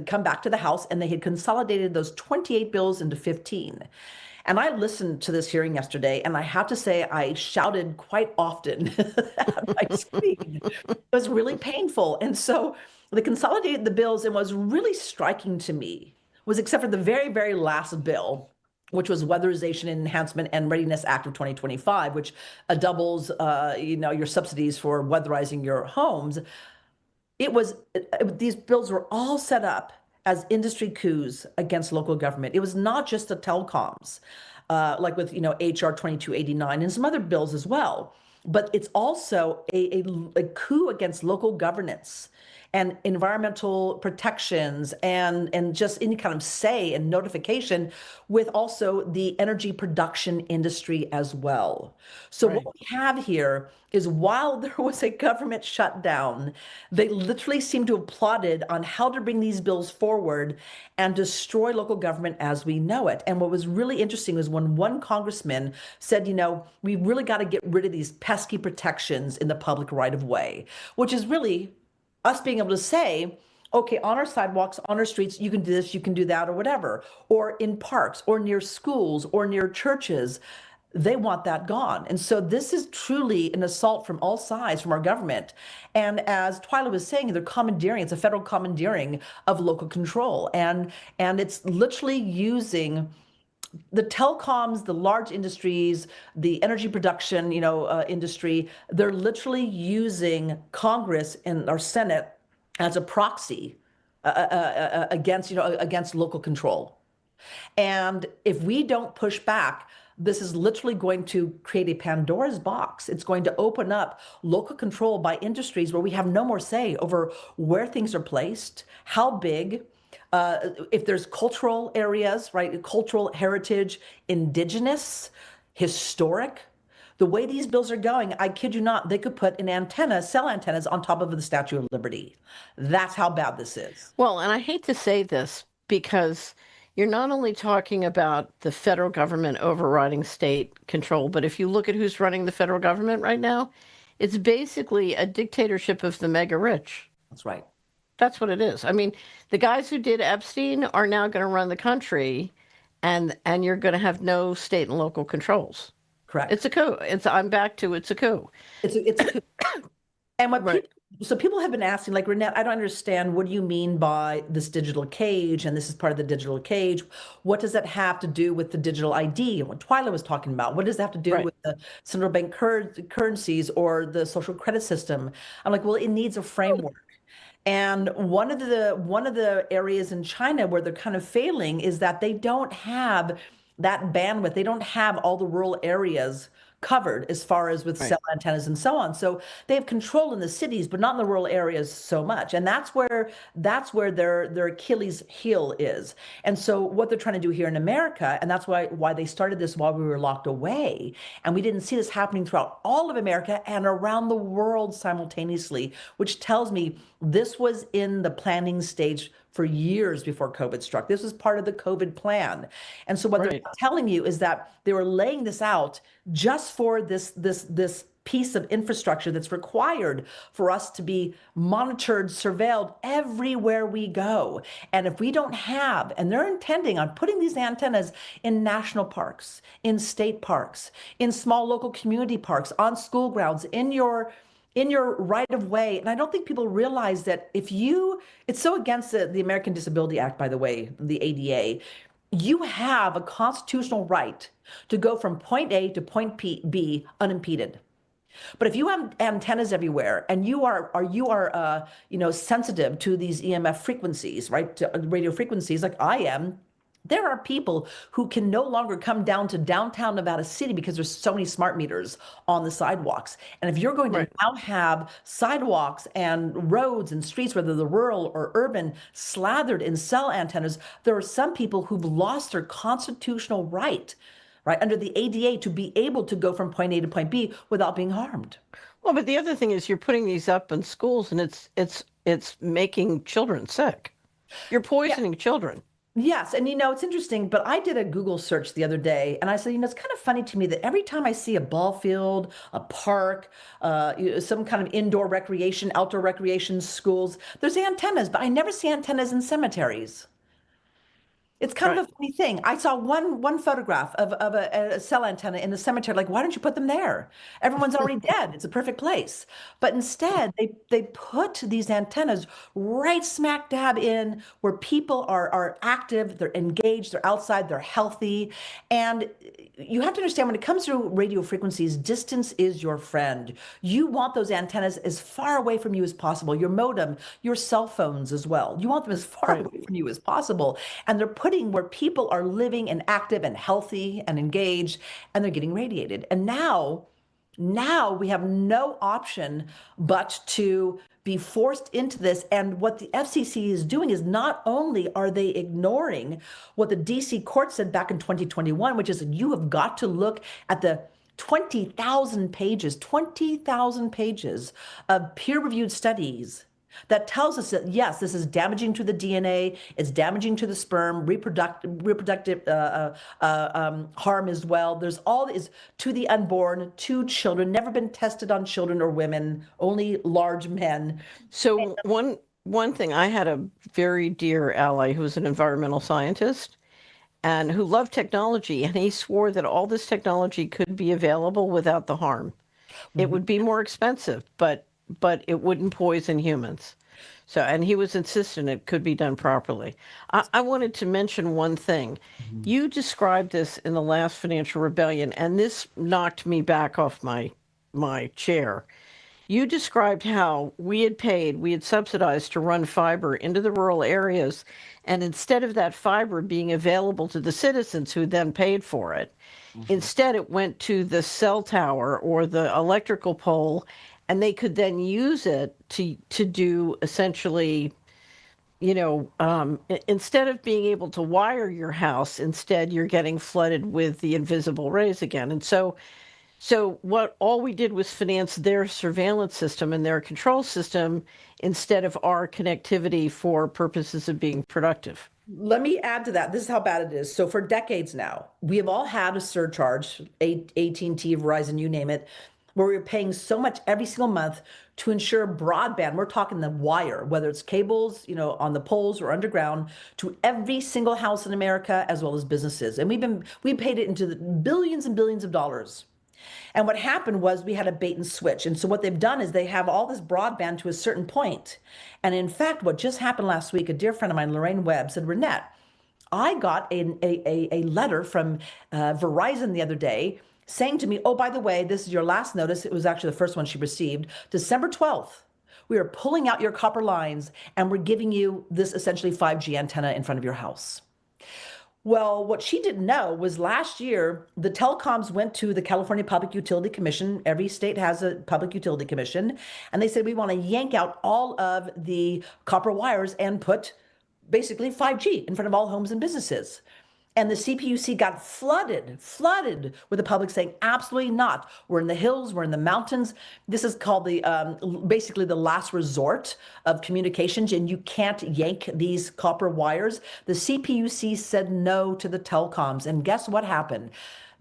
come back to the House, and they had consolidated those 28 bills into 15. And I listened to this hearing yesterday, and I have to say I shouted quite often at my screen. It was really painful. And so they consolidated the bills, and what was really striking to me was, except for the very, very last bill, which was Weatherization Enhancement and Readiness Act of 2025, which doubles your subsidies for weatherizing your homes. These bills were all set up as industry coups against local government. It was not just the telecoms, like with HR 2289 and some other bills as well, but it's also a coup against local governance and environmental protections and just any kind of say and notification, with also the energy production industry as well. So right. What we have here is, while there was a government shutdown, they literally seem to have plotted on how to bring these bills forward and destroy local government as we know it. And what was really interesting was when one congressman said, we really got to get rid of these pesky protections in the public right of way, which is really us being able to say, okay, on our sidewalks, on our streets, you can do this, you can do that, or whatever, or in parks, or near schools, or near churches. They want that gone. And so this is truly an assault from all sides from our government. And as Twila was saying, they're commandeering, it's a federal commandeering of local control. And it's literally using the telecoms, the large industries, the energy production, industry. They're literally using Congress and our Senate as a proxy against local control. And if we don't push back, this is literally going to create a Pandora's box. It's going to open up local control by industries where we have no more say over where things are placed, how big. If there's cultural areas, right? Cultural heritage, indigenous, historic. The way these bills are going, I kid you not, they could put cell antennas on top of the Statue of Liberty. That's how bad this is. Well, and I hate to say this, because you're not only talking about the federal government overriding state control, but if you look at who's running the federal government right now, it's basically a dictatorship of the mega rich. That's right. That's what it is. I mean, the guys who did Epstein are now going to run the country, and you're going to have no state and local controls. Correct. It's a coup. I'm back to it's a coup. It's a coup. And what right. People have been asking, like, Reinette, I don't understand, what do you mean by this digital cage? And this is part of the digital cage. What does that have to do with the digital ID and what Twila was talking about? What does that have to do right. with the central bank currencies or the social credit system? I'm like, well, it needs a framework. And one of the areas in China where they're kind of failing is that they don't have that bandwidth. They don't have all the rural areas covered as far as with Right. cell antennas and so on. So they have control in the cities, but not in the rural areas so much. And that's where their Achilles heel is. And so what they're trying to do here in America, and that's why they started this while we were locked away, and we didn't see this happening throughout all of America and around the world simultaneously, which tells me this was in the planning stage for years before COVID struck. This was part of the COVID plan. And so what they're Right. telling you is that they were laying this out just for this piece of infrastructure that's required for us to be monitored, surveilled everywhere we go. And if we don't have, and they're intending on putting these antennas in national parks, in state parks, in small local community parks, on school grounds, in your right of way. And I don't think people realize that it's so against the American Disability Act, by the way, the ADA. You have a constitutional right to go from point A to point B unimpeded. But if you have antennas everywhere and you are sensitive to these EMF frequencies, right, to radio frequencies like I am, there are people who can no longer come down to downtown Nevada City because there's so many smart meters on the sidewalks. And if you're going to now have sidewalks and roads and streets, whether they're rural or urban, slathered in cell antennas, there are some people who've lost their constitutional right under the ADA to be able to go from point A to point B without being harmed. Well, but the other thing is you're putting these up in schools and it's making children sick. You're poisoning children. Yes. And it's interesting, but I did a Google search the other day and I said, it's kind of funny to me that every time I see a ball field, a park, some kind of indoor recreation, outdoor recreation, schools, there's antennas, but I never see antennas in cemeteries. It's kind of a funny thing. I saw one photograph of a cell antenna in a cemetery. Like, why don't you put them there? Everyone's already dead. It's a perfect place. But instead, they put these antennas right smack dab in where people are active, they're engaged, they're outside, they're healthy. And you have to understand when it comes to radio frequencies, distance is your friend. You want those antennas as far away from you as possible. Your modem, your cell phones as well. You want them as far away from you as possible. And they're putting where people are living and active and healthy and engaged, and they're getting radiated. And now we have no option but to be forced into this. And what the FCC is doing is not only are they ignoring what the DC court said back in 2021, which is you have got to look at the 20,000 pages of peer-reviewed studies that tells us that, yes, this is damaging to the DNA, it's damaging to the sperm, reproductive harm as well. There's all is to the unborn, to children, never been tested on children or women, only large men. So one thing, I had a very dear ally who was an environmental scientist and who loved technology, and he swore that all this technology could be available without the harm. It would be more expensive, but it wouldn't poison humans. So, and he was insistent it could be done properly. I wanted to mention one thing. You described this in the last Financial Rebellion, and this knocked me back off my chair. You described how we had subsidized to run fiber into the rural areas, and instead of that fiber being available to the citizens who then paid for it, instead it went to the cell tower or the electrical pole, and they could then use it to do essentially, instead of being able to wire your house, instead you're getting flooded with the invisible rays again. And so all we did was finance their surveillance system and their control system instead of our connectivity for purposes of being productive. Let me add to that. This is how bad it is. So for decades now, we have all had a surcharge, AT&T, Verizon, you name it, where we're paying so much every single month to ensure broadband. We're talking the wire, whether it's cables, on the poles or underground, to every single house in America, as well as businesses. And we paid it into the billions and billions of dollars. And what happened was we had a bait and switch. And so what they've done is they have all this broadband to a certain point. And in fact, what just happened last week, a dear friend of mine, Lorraine Webb, said, Reinette, I got a letter from Verizon the other day saying to me, oh, by the way, this is your last notice. It was actually the first one she received, December 12th. We are pulling out your copper lines and we're giving you this essentially 5G antenna in front of your house. Well, what she didn't know was last year, the telecoms went to the California Public Utility Commission. Every state has a public utility commission. And they said, we want to yank out all of the copper wires and put basically 5G in front of all homes and businesses. And the CPUC got flooded with the public saying, absolutely not. We're in the hills, we're in the mountains. This is called the basically the last resort of communications, and you can't yank these copper wires. The CPUC said no to the telecoms. And guess what happened?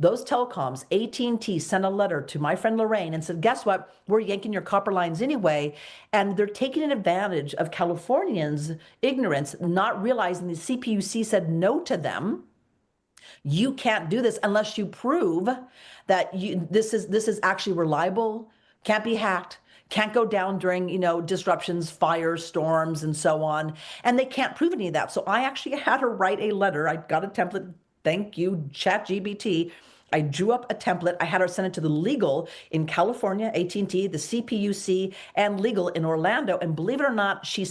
Those telecoms, AT&T sent a letter to my friend Lorraine and said, guess what? We're yanking your copper lines anyway. And they're taking advantage of Californians' ignorance, not realizing the CPUC said no to them. You can't do this unless you prove that this is actually reliable, can't be hacked, can't go down during, disruptions, fires, storms, and so on. And they can't prove any of that. So I actually had her write a letter. I got a template. Thank you, ChatGPT. I drew up a template. I had her send it to the legal in California, AT&T, the CPUC, and legal in Orlando. And believe it or not, she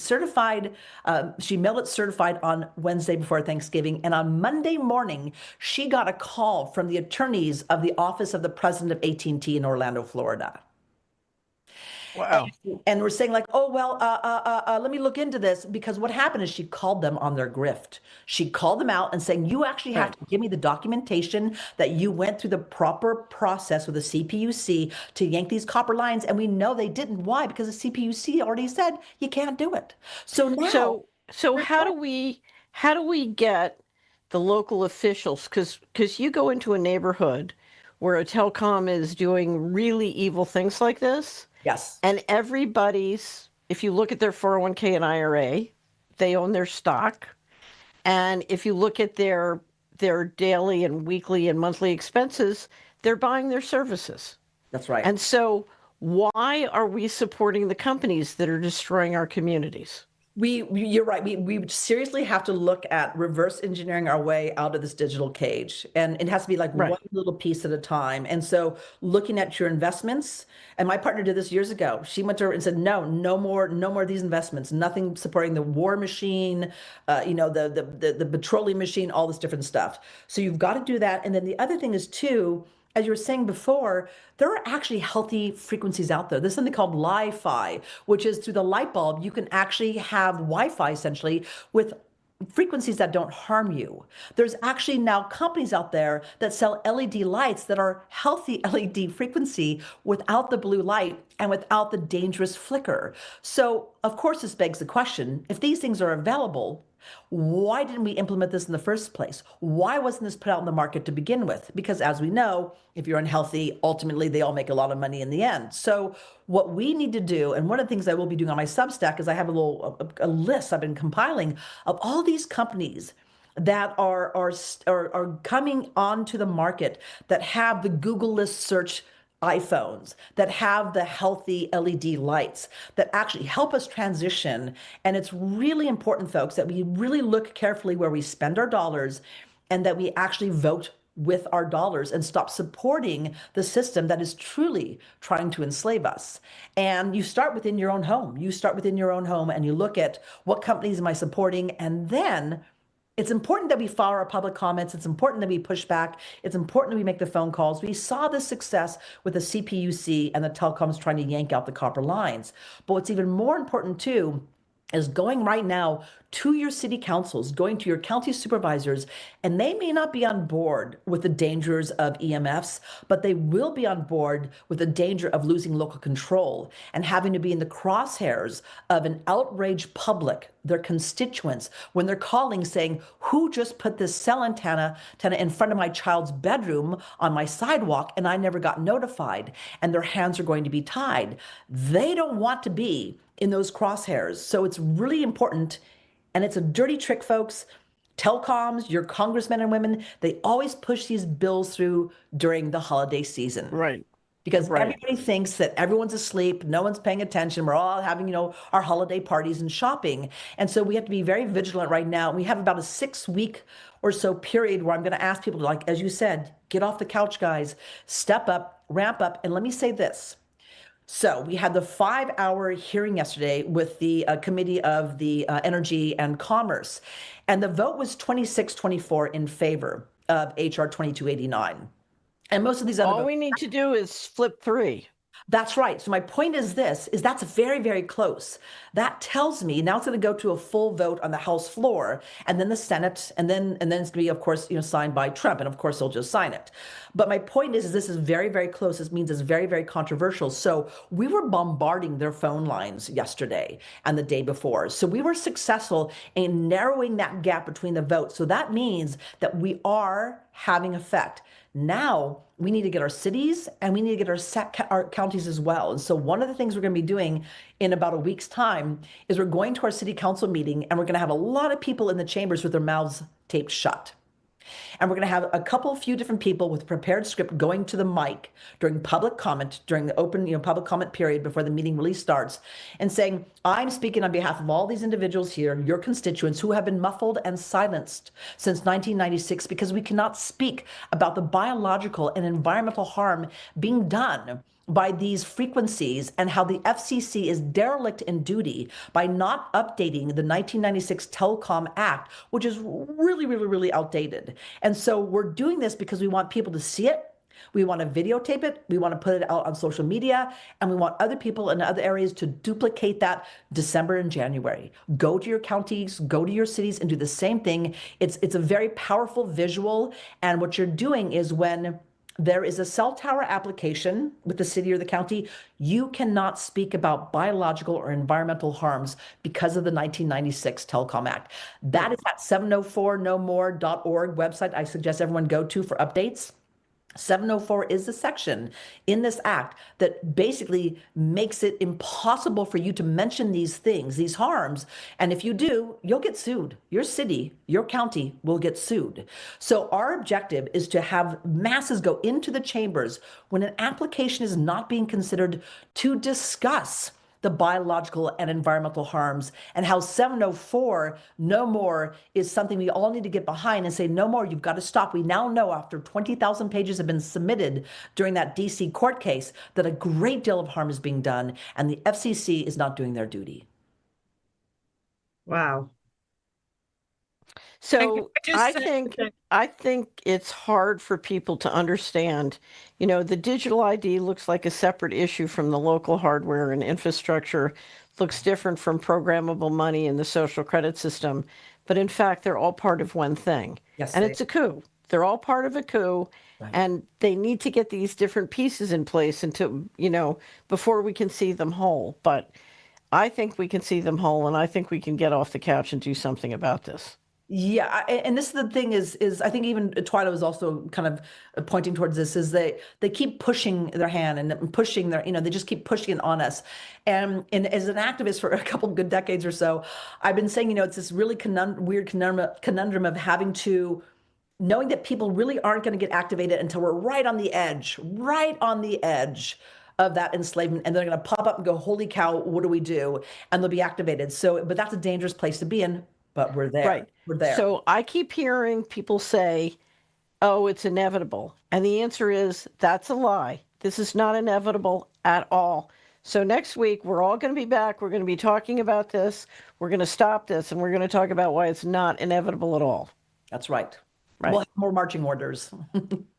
mailed it certified on Wednesday before Thanksgiving. And on Monday morning, she got a call from the attorneys of the office of the president of AT&T in Orlando, Florida. Wow. And we're saying like, oh, well, let me look into this, because what happened is she called them on their grift. She called them out and saying, you actually have to give me the documentation that you went through the proper process with the CPUC to yank these copper lines. And we know they didn't. Why? Because the CPUC already said you can't do it. So now. So how do we get the local officials? Because you go into a neighborhood where a telecom is doing really evil things like this. Yes. And if you look at their 401k and IRA, they own their stock. And if you look at their daily and weekly and monthly expenses, they're buying their services. That's right. And so why are we supporting the companies that are destroying our communities? You're right. We seriously have to look at reverse engineering our way out of this digital cage. And it has to be like one little piece at a time. And so looking at your investments, and my partner did this years ago. She went to her and said, no more of these investments, nothing supporting the war machine, the petroleum machine, all this different stuff. So you've got to do that. And then the other thing is too, as you were saying before, there are actually healthy frequencies out there. There's something called Li-Fi, which is through the light bulb, you can actually have Wi-Fi essentially with frequencies that don't harm you. There's actually now companies out there that sell LED lights that are healthy LED frequency without the blue light and without the dangerous flicker. So of course, this begs the question, if these things are available, why didn't we implement this in the first place? Why wasn't this put out in the market to begin with? Because as we know, if you're unhealthy, ultimately they all make a lot of money in the end. So what we need to do, and one of the things I will be doing on my Substack is I have a list I've been compiling of all these companies that are coming onto the market that have the Google list search iPhones, that have the healthy LED lights that actually help us transition. And it's really important, folks, that we really look carefully where we spend our dollars and that we actually vote with our dollars and stop supporting the system that is truly trying to enslave us. And you start within your own home. You start within your own home and you look at what companies am I supporting, and then it's important that we follow our public comments. It's important that we push back. It's important that we make the phone calls. We saw the success with the CPUC and the telecoms trying to yank out the copper lines. But what's even more important too is going right now to your city councils, going to your county supervisors, and they may not be on board with the dangers of EMFs, but they will be on board with the danger of losing local control and having to be in the crosshairs of an outraged public, their constituents, when they're calling saying, who just put this cell antenna in front of my child's bedroom on my sidewalk and I never got notified, and their hands are going to be tied. They don't want to be in those crosshairs. So it's really important. And it's a dirty trick, folks. Telecoms, your congressmen and women, they always push these bills through during the holiday season. Right. Because everybody thinks that everyone's asleep, no one's paying attention. We're all having, our holiday parties and shopping. And so we have to be very vigilant right now. We have about a 6-week or so period where I'm going to ask people to, like, as you said, get off the couch, guys, step up, ramp up. And let me say this. So we had the 5-hour hearing yesterday with the Committee of the Energy and Commerce, and the vote was 26-24 in favor of HR 2289. And most of these other All votes. we need to do is flip 3. That's right. So my point is that's very, very close. That tells me now it's going to go to a full vote on the House floor and then the Senate, and then it's going to be, of course, signed by Trump. And of course, he'll just sign it. But my point is this is very, very close. This means it's very, very controversial. So we were bombarding their phone lines yesterday and the day before. So we were successful in narrowing that gap between the votes. So that means that we are having effect. Now we need to get our cities and we need to get our counties as well. And so one of the things we're going to be doing in about a week's time is we're going to our city council meeting and we're going to have a lot of people in the chambers with their mouths taped shut. And we're going to have a few different people with prepared script going to the mic during public comment, during the open, public comment period before the meeting really starts, and saying, I'm speaking on behalf of all these individuals here, your constituents who have been muffled and silenced since 1996 because we cannot speak about the biological and environmental harm being done by these frequencies and how the FCC is derelict in duty by not updating the 1996 Telecom Act, which is really, really, really outdated. And so we're doing this because we want people to see it. We want to videotape it. We want to put it out on social media. And we want other people in other areas to duplicate that December and January. Go to your counties, go to your cities and do the same thing. It's a very powerful visual. And what you're doing is when there is a cell tower application with the city or the county, you cannot speak about biological or environmental harms because of the 1996 Telecom Act. That is at 704nomore.org website I suggest everyone go to for updates. 704 is the section in this act that basically makes it impossible for you to mention these things, these harms. And if you do, you'll get sued. Your city, your county will get sued. So our objective is to have masses go into the chambers when an application is not being considered to discuss the biological and environmental harms, and how 704 no more is something we all need to get behind and say, no more, you've got to stop. We now know after 20,000 pages have been submitted during that DC court case that a great deal of harm is being done and the FCC is not doing their duty. Wow. So I just say- I think it's hard for people to understand. The digital ID looks like a separate issue from the local hardware and infrastructure, looks different from programmable money and the social credit system. But in fact, they're all part of one thing. Yes, And they it's a coup. They're all part of a coup. Right. And they need to get these different pieces in place before we can see them whole. But I think we can see them whole, and I think we can get off the couch and do something about this. Yeah, and this is the thing is I think even Twila was also kind of pointing towards this is they keep pushing their hand and pushing they just keep pushing it on us. And as an activist for a couple good decades or so, I've been saying, it's this really weird conundrum of knowing that people really aren't going to get activated until we're right on the edge of that enslavement, and they're going to pop up and go, holy cow, what do we do? And they'll be activated. So, but that's a dangerous place to be in. But we're there. Right. We're there. So I keep hearing people say, oh, it's inevitable. And the answer is that's a lie. This is not inevitable at all. So next week, we're all going to be back. We're going to be talking about this. We're going to stop this, and we're going to talk about why it's not inevitable at all. That's right. Right. We'll have more marching orders.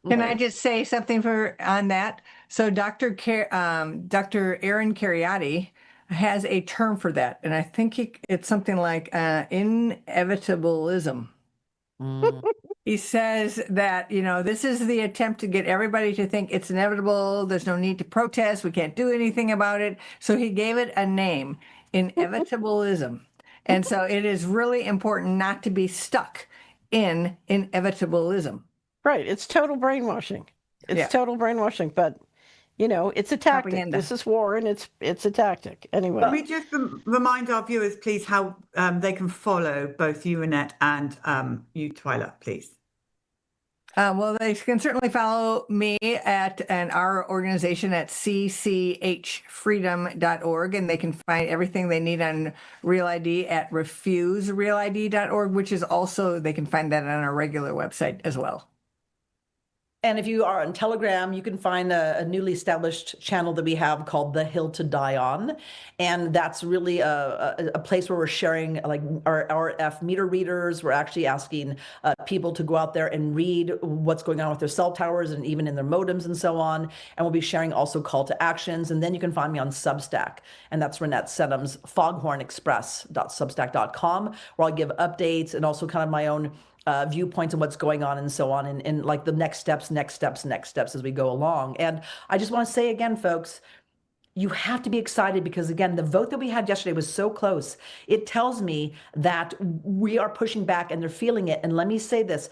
Can I just say something on that? So Dr. Aaron Cariotti has a term for that, and I think it's something like inevitabilism. He says that, this is the attempt to get everybody to think it's inevitable. There's no need to protest. We can't do anything about it. So he gave it a name, inevitabilism. And so it is really important not to be stuck in inevitabilism. Right. It's total brainwashing. It's total brainwashing, but it's a tactic. Propaganda. This is war, and it's a tactic. Anyway. Can we just remind our viewers, please, how they can follow both you, Reinette, and you, Twila, please? Well, they can certainly follow me and our organization at cchfreedom.org, and they can find everything they need on Real ID at refuserealid.org, which is also, they can find that on our regular website as well. And if you are on Telegram, you can find a newly established channel that we have called The Hill to Die On. And that's really a place where we're sharing like our RF meter readers. We're actually asking people to go out there and read what's going on with their cell towers and even in their modems and so on. And we'll be sharing also call to actions. And then you can find me on Substack. And that's Reinette Senum's foghornexpress.substack.com, where I'll give updates and also kind of my own viewpoints on what's going on and so on, and like the next steps as we go along. And I just want to say again, folks, you have to be excited because, again, the vote that we had yesterday was so close. It tells me that we are pushing back and they're feeling it. And let me say this.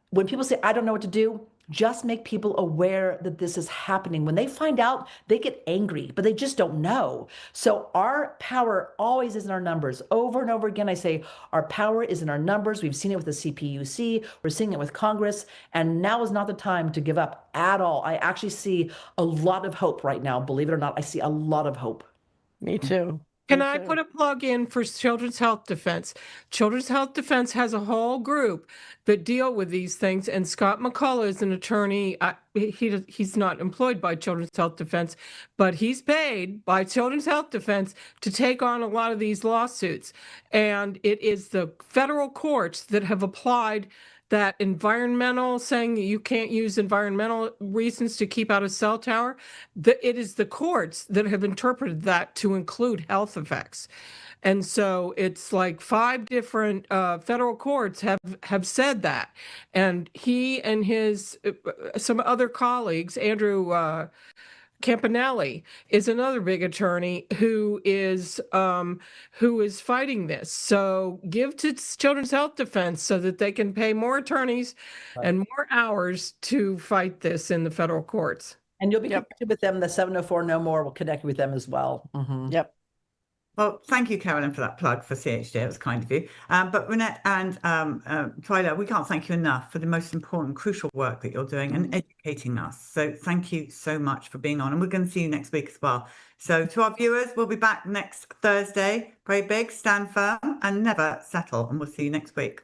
When people say, I don't know what to do, just make people aware that this is happening. When they find out, they get angry, but they just don't know. So our power always is in our numbers. Over and over again, I say our power is in our numbers. We've seen it with the CPUC. We're seeing it with Congress. And now is not the time to give up at all. I actually see a lot of hope right now. Believe it or not, I see a lot of hope. Me too. Can Me I too. put a plug in for Children's Health Defense? Children's Health Defense has a whole group that deal with these things, and Scott McCullough is an attorney. He's not employed by Children's Health Defense, but he's paid by Children's Health Defense to take on a lot of these lawsuits. And it is the federal courts that have applied that environmental, saying that you can't use environmental reasons to keep out a cell tower. It is the courts that have interpreted that to include health effects. And so it's like 5 different federal courts have said that. And he and his some other colleagues, Andrew Campanelli is another big attorney who is fighting this. So give to Children's Health Defense so that they can pay more attorneys and more hours to fight this in the federal courts. And you'll be connected with them. The 704 No More will connect with them as well. Mm-hmm. Yep. Well, thank you, Carolyn, for that plug for CHD. It was kind of you. But Reinette and Twila, we can't thank you enough for the most important, crucial work that you're doing and educating us. So thank you so much for being on. And we're going to see you next week as well. So to our viewers, we'll be back next Thursday. Pray big, stand firm, and never settle. And we'll see you next week.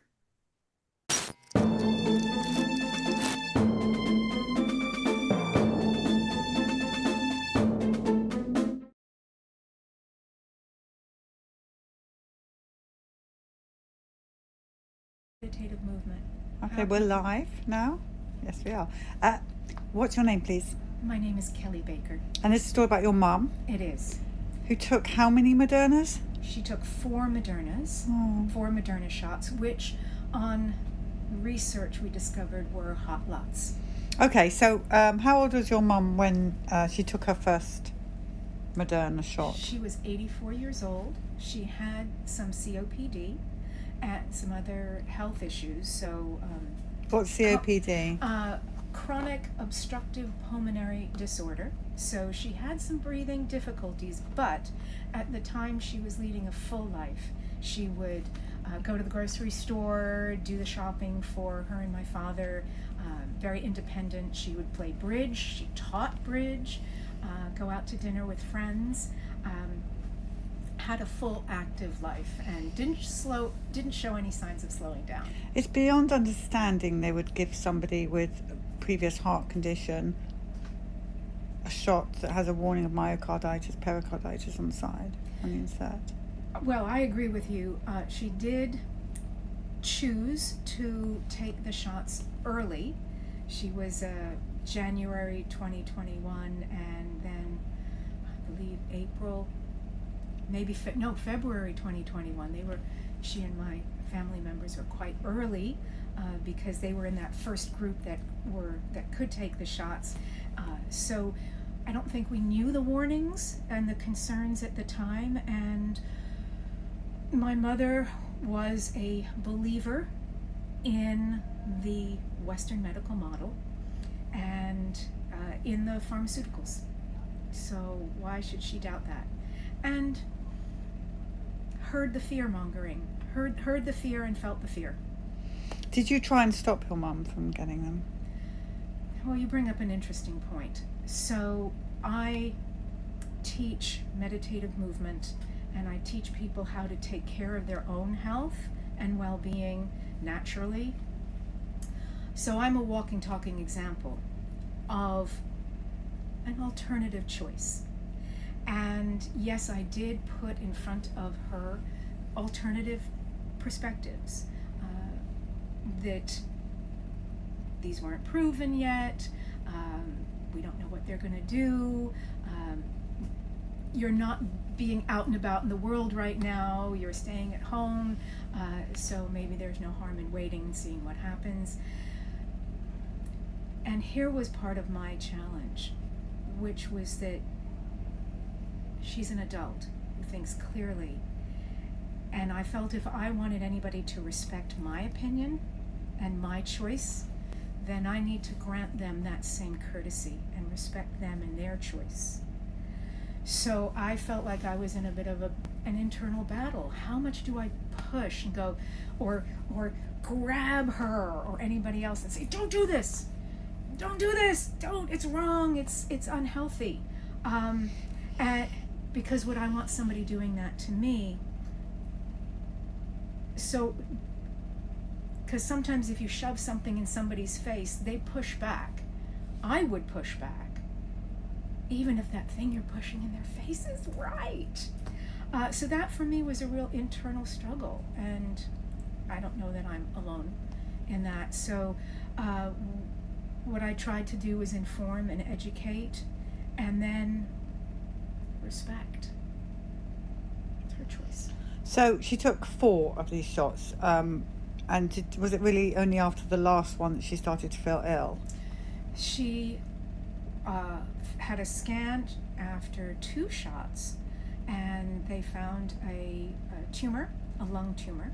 Meditative movement. Okay, we're live now. Yes, we are. What's your name, please? My name is Kelly Baker. And this is a story about your mum, It is. who took how many Modernas? She took 4 Modernas, Oh. 4 Moderna shots, which on research we discovered were hot lots. Okay, so how old was your mum when she took her first Moderna shot? She was 84 years old. She had some COPD and some other health issues. So What's COPD? chronic obstructive pulmonary disorder. So she had some breathing difficulties, but at the time she was leading a full life. She would go to the grocery store, do the shopping for her and my father, very independent. She would play bridge, she taught bridge, go out to dinner with friends, had a full active life and didn't show any signs of slowing down. It's beyond understanding they would give somebody with previous heart condition a shot that has a warning of myocarditis, pericarditis on the side, on the insert. Well, I agree with you. She did choose to take the shots early. She was January 2021, and then I believe April, February 2021. She and my family members were quite early because they were in that first group that could take the shots. So I don't think we knew the warnings and the concerns at the time, and my mother was a believer in the Western medical model and in the pharmaceuticals. So why should she doubt that? And heard the fear mongering, heard the fear and felt the fear. Did you try and stop your mum from getting them? Well, you bring up an interesting point. So I teach meditative movement, and I teach people how to take care of their own health and well-being naturally. So I'm a walking, talking example. of an alternative choice. And yes, I did put in front of her alternative perspectives, that these weren't proven yet, we don't know what they're going to do, you're not being out and about in the world right now, you're staying at home, so maybe there's no harm in waiting and seeing what happens. And here was part of my challenge, which was that she's an adult who thinks clearly, and I felt if I wanted anybody to respect my opinion and my choice, then I need to grant them that same courtesy and respect them and their choice. So I felt like I was in a bit of an internal battle. How much do I push and go, or grab her or anybody else and say, don't do this, don't do this, don't, it's wrong, it's unhealthy. And because would I want somebody doing that to me? So, because sometimes if you shove something in somebody's face, they push back. I would push back, even if that thing you're pushing in their face is right. So that for me was a real internal struggle, and I don't know that I'm alone in that. So what I tried to do was inform and educate, and then respect. It's her choice. So she took 4 of these shots, and was it really only after the last one that she started to feel ill? She had a scan after 2 shots, and they found a tumor, a lung tumor,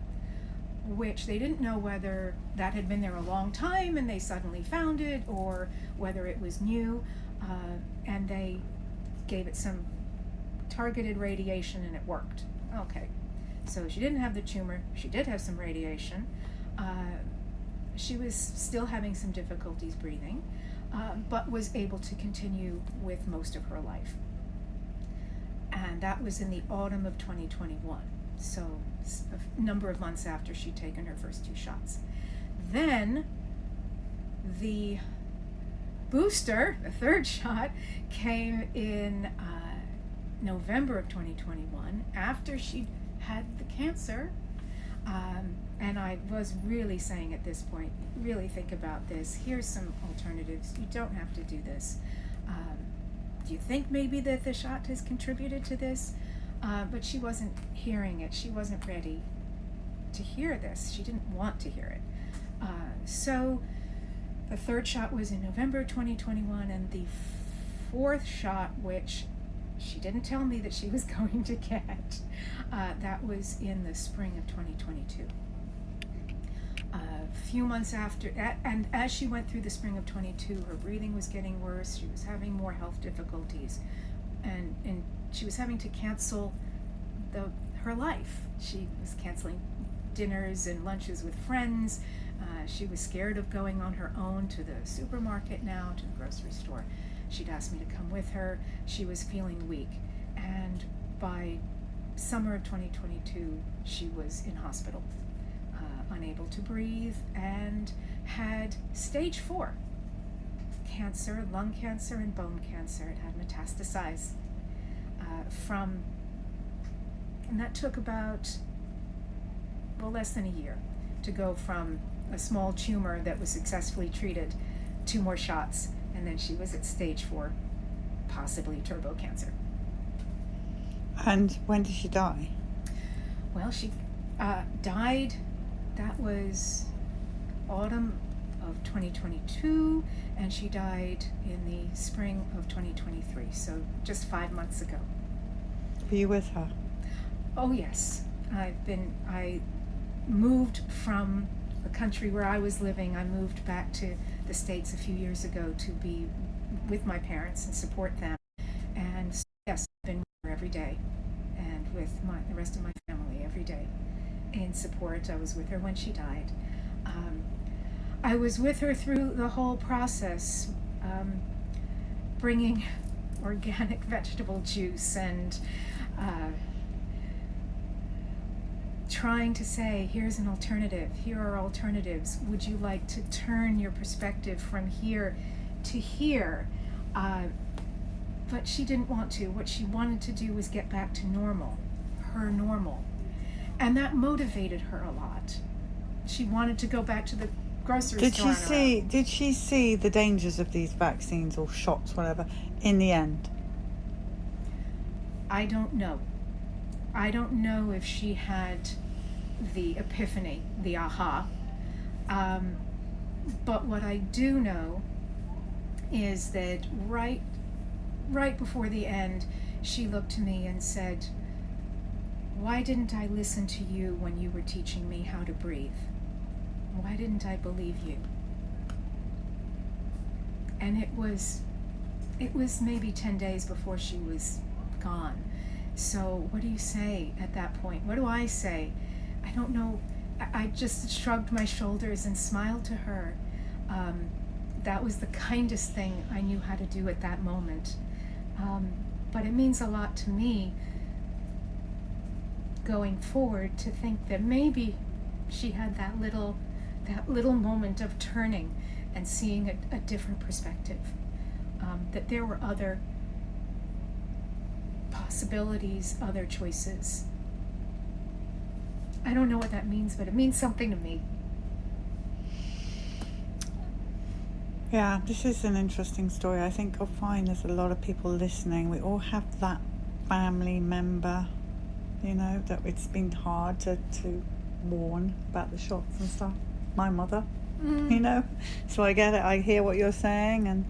which they didn't know whether that had been there a long time and they suddenly found it, or whether it was new, and they gave it some targeted radiation and it worked. Okay, so she didn't have the tumor, she did have some radiation. She was still having some difficulties breathing, but was able to continue with most of her life. And that was in the autumn of 2021, so a number of months after she'd taken her first 2 shots. Then the booster, the 3rd shot, came in November of 2021 after she'd had the cancer. And I was really saying at this point, really think about this. Here's some alternatives. You don't have to do this. Do you think maybe that the shot has contributed to this? But she wasn't hearing it. She wasn't ready to hear this. She didn't want to hear it. So the 3rd shot was in November 2021, and the 4th shot, which she didn't tell me that she was going to get, that was in the spring of 2022. A few months after, and as she went through the spring of 22, her breathing was getting worse, she was having more health difficulties, and she was having to cancel her life. She was canceling dinners and lunches with friends. She was scared of going on her own to the supermarket now, to the grocery store. She'd asked me to come with her. She was feeling weak, and by summer of 2022, she was in hospital, unable to breathe, and had stage 4 cancer, lung cancer and bone cancer. It had metastasized and that took about, less than a year to go from a small tumor that was successfully treated, 2 more shots, and then she was at stage 4, possibly turbo cancer. And when did she die? Well, she died, that was autumn of 2022, and she died in the spring of 2023, so just 5 months ago. Were you with her? Oh yes, I moved from the country where I was living. I moved back to the States a few years ago to be with my parents and support them. And so, yes, I've been with her every day, and with the rest of my family every day in support. I was with her when she died. I was with her through the whole process, bringing organic vegetable juice and trying to say, here's an alternative, here are alternatives. Would you like to turn your perspective from here to hear. But she didn't want to. What she wanted to do was get back to normal, her normal. And that motivated her a lot. She wanted to go back to the grocery store. Did she see the dangers of these vaccines or shots, whatever, in the end? I don't know. I don't know if she had the epiphany, the aha. But what I do know is that right before the end, she looked to me and said, "Why didn't I listen to you when you were teaching me how to breathe? Why didn't I believe you?" And it was maybe 10 days before she was gone. So what do you say at that point? What do I say? I don't know. I just shrugged my shoulders and smiled to her. That was the kindest thing I knew how to do at that moment. But it means a lot to me going forward to think that maybe she had that little moment of turning and seeing a different perspective. That there were other possibilities, other choices. I don't know what that means, but it means something to me. Yeah, this is an interesting story. I think you'll find there's a lot of people listening. We all have that family member, that it's been hard to warn about the shots and stuff. My mother, So I get it. I hear what you're saying, and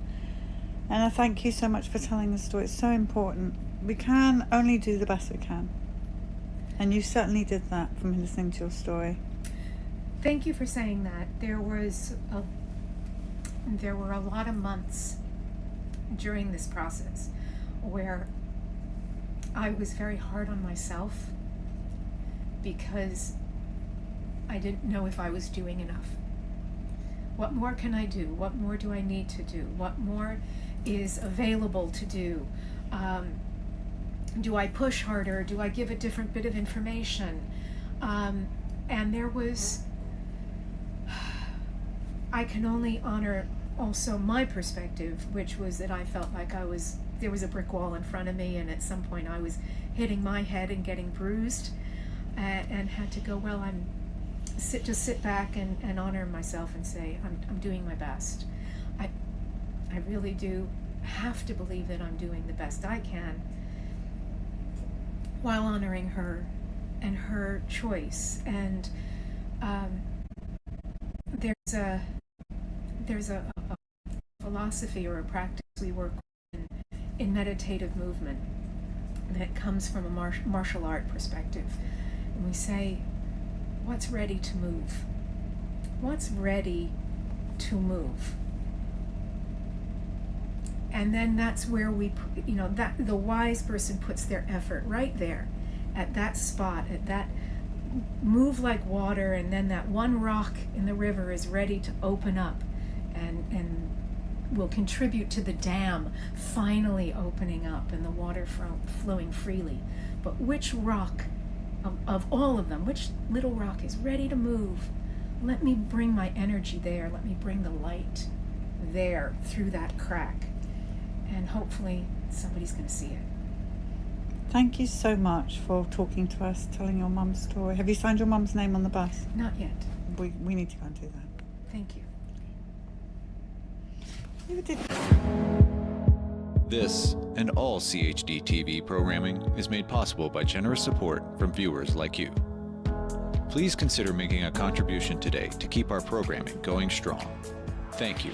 I thank you so much for telling the story. It's so important. We can only do the best we can. And you certainly did that from listening to your story. Thank you for saying that. There were a lot of months during this process where I was very hard on myself because I didn't know if I was doing enough. What more can I do? What more do I need to do? What more is available to do? Do I push harder? Do I give a different bit of information? And there was, I can only honor also my perspective, which was that I felt like there was a brick wall in front of me, and at some point I was hitting my head and getting bruised, and had to go, well, just sit back and honor myself and say, I'm doing my best. I really do have to believe that I'm doing the best I can, while honoring her and her choice. And there's a philosophy or a practice we work in meditative movement that comes from a martial art perspective. And we say, what's ready to move? What's ready to move? And then that's where that the wise person puts their effort right there, at that spot, at that move like water, and then that one rock in the river is ready to open up and will contribute to the dam finally opening up and the water flowing freely. But which rock of all of them, which little rock is ready to move? Let me bring my energy there. Let me bring the light there through that crack. And hopefully somebody's going to see it. Thank you so much for talking to us, telling your mum's story. Have you signed your mum's name on the bus? Not yet. We need to go and do that. Thank you. You did. This and all CHD TV programming is made possible by generous support from viewers like you. Please consider making a contribution today to keep our programming going strong. Thank you.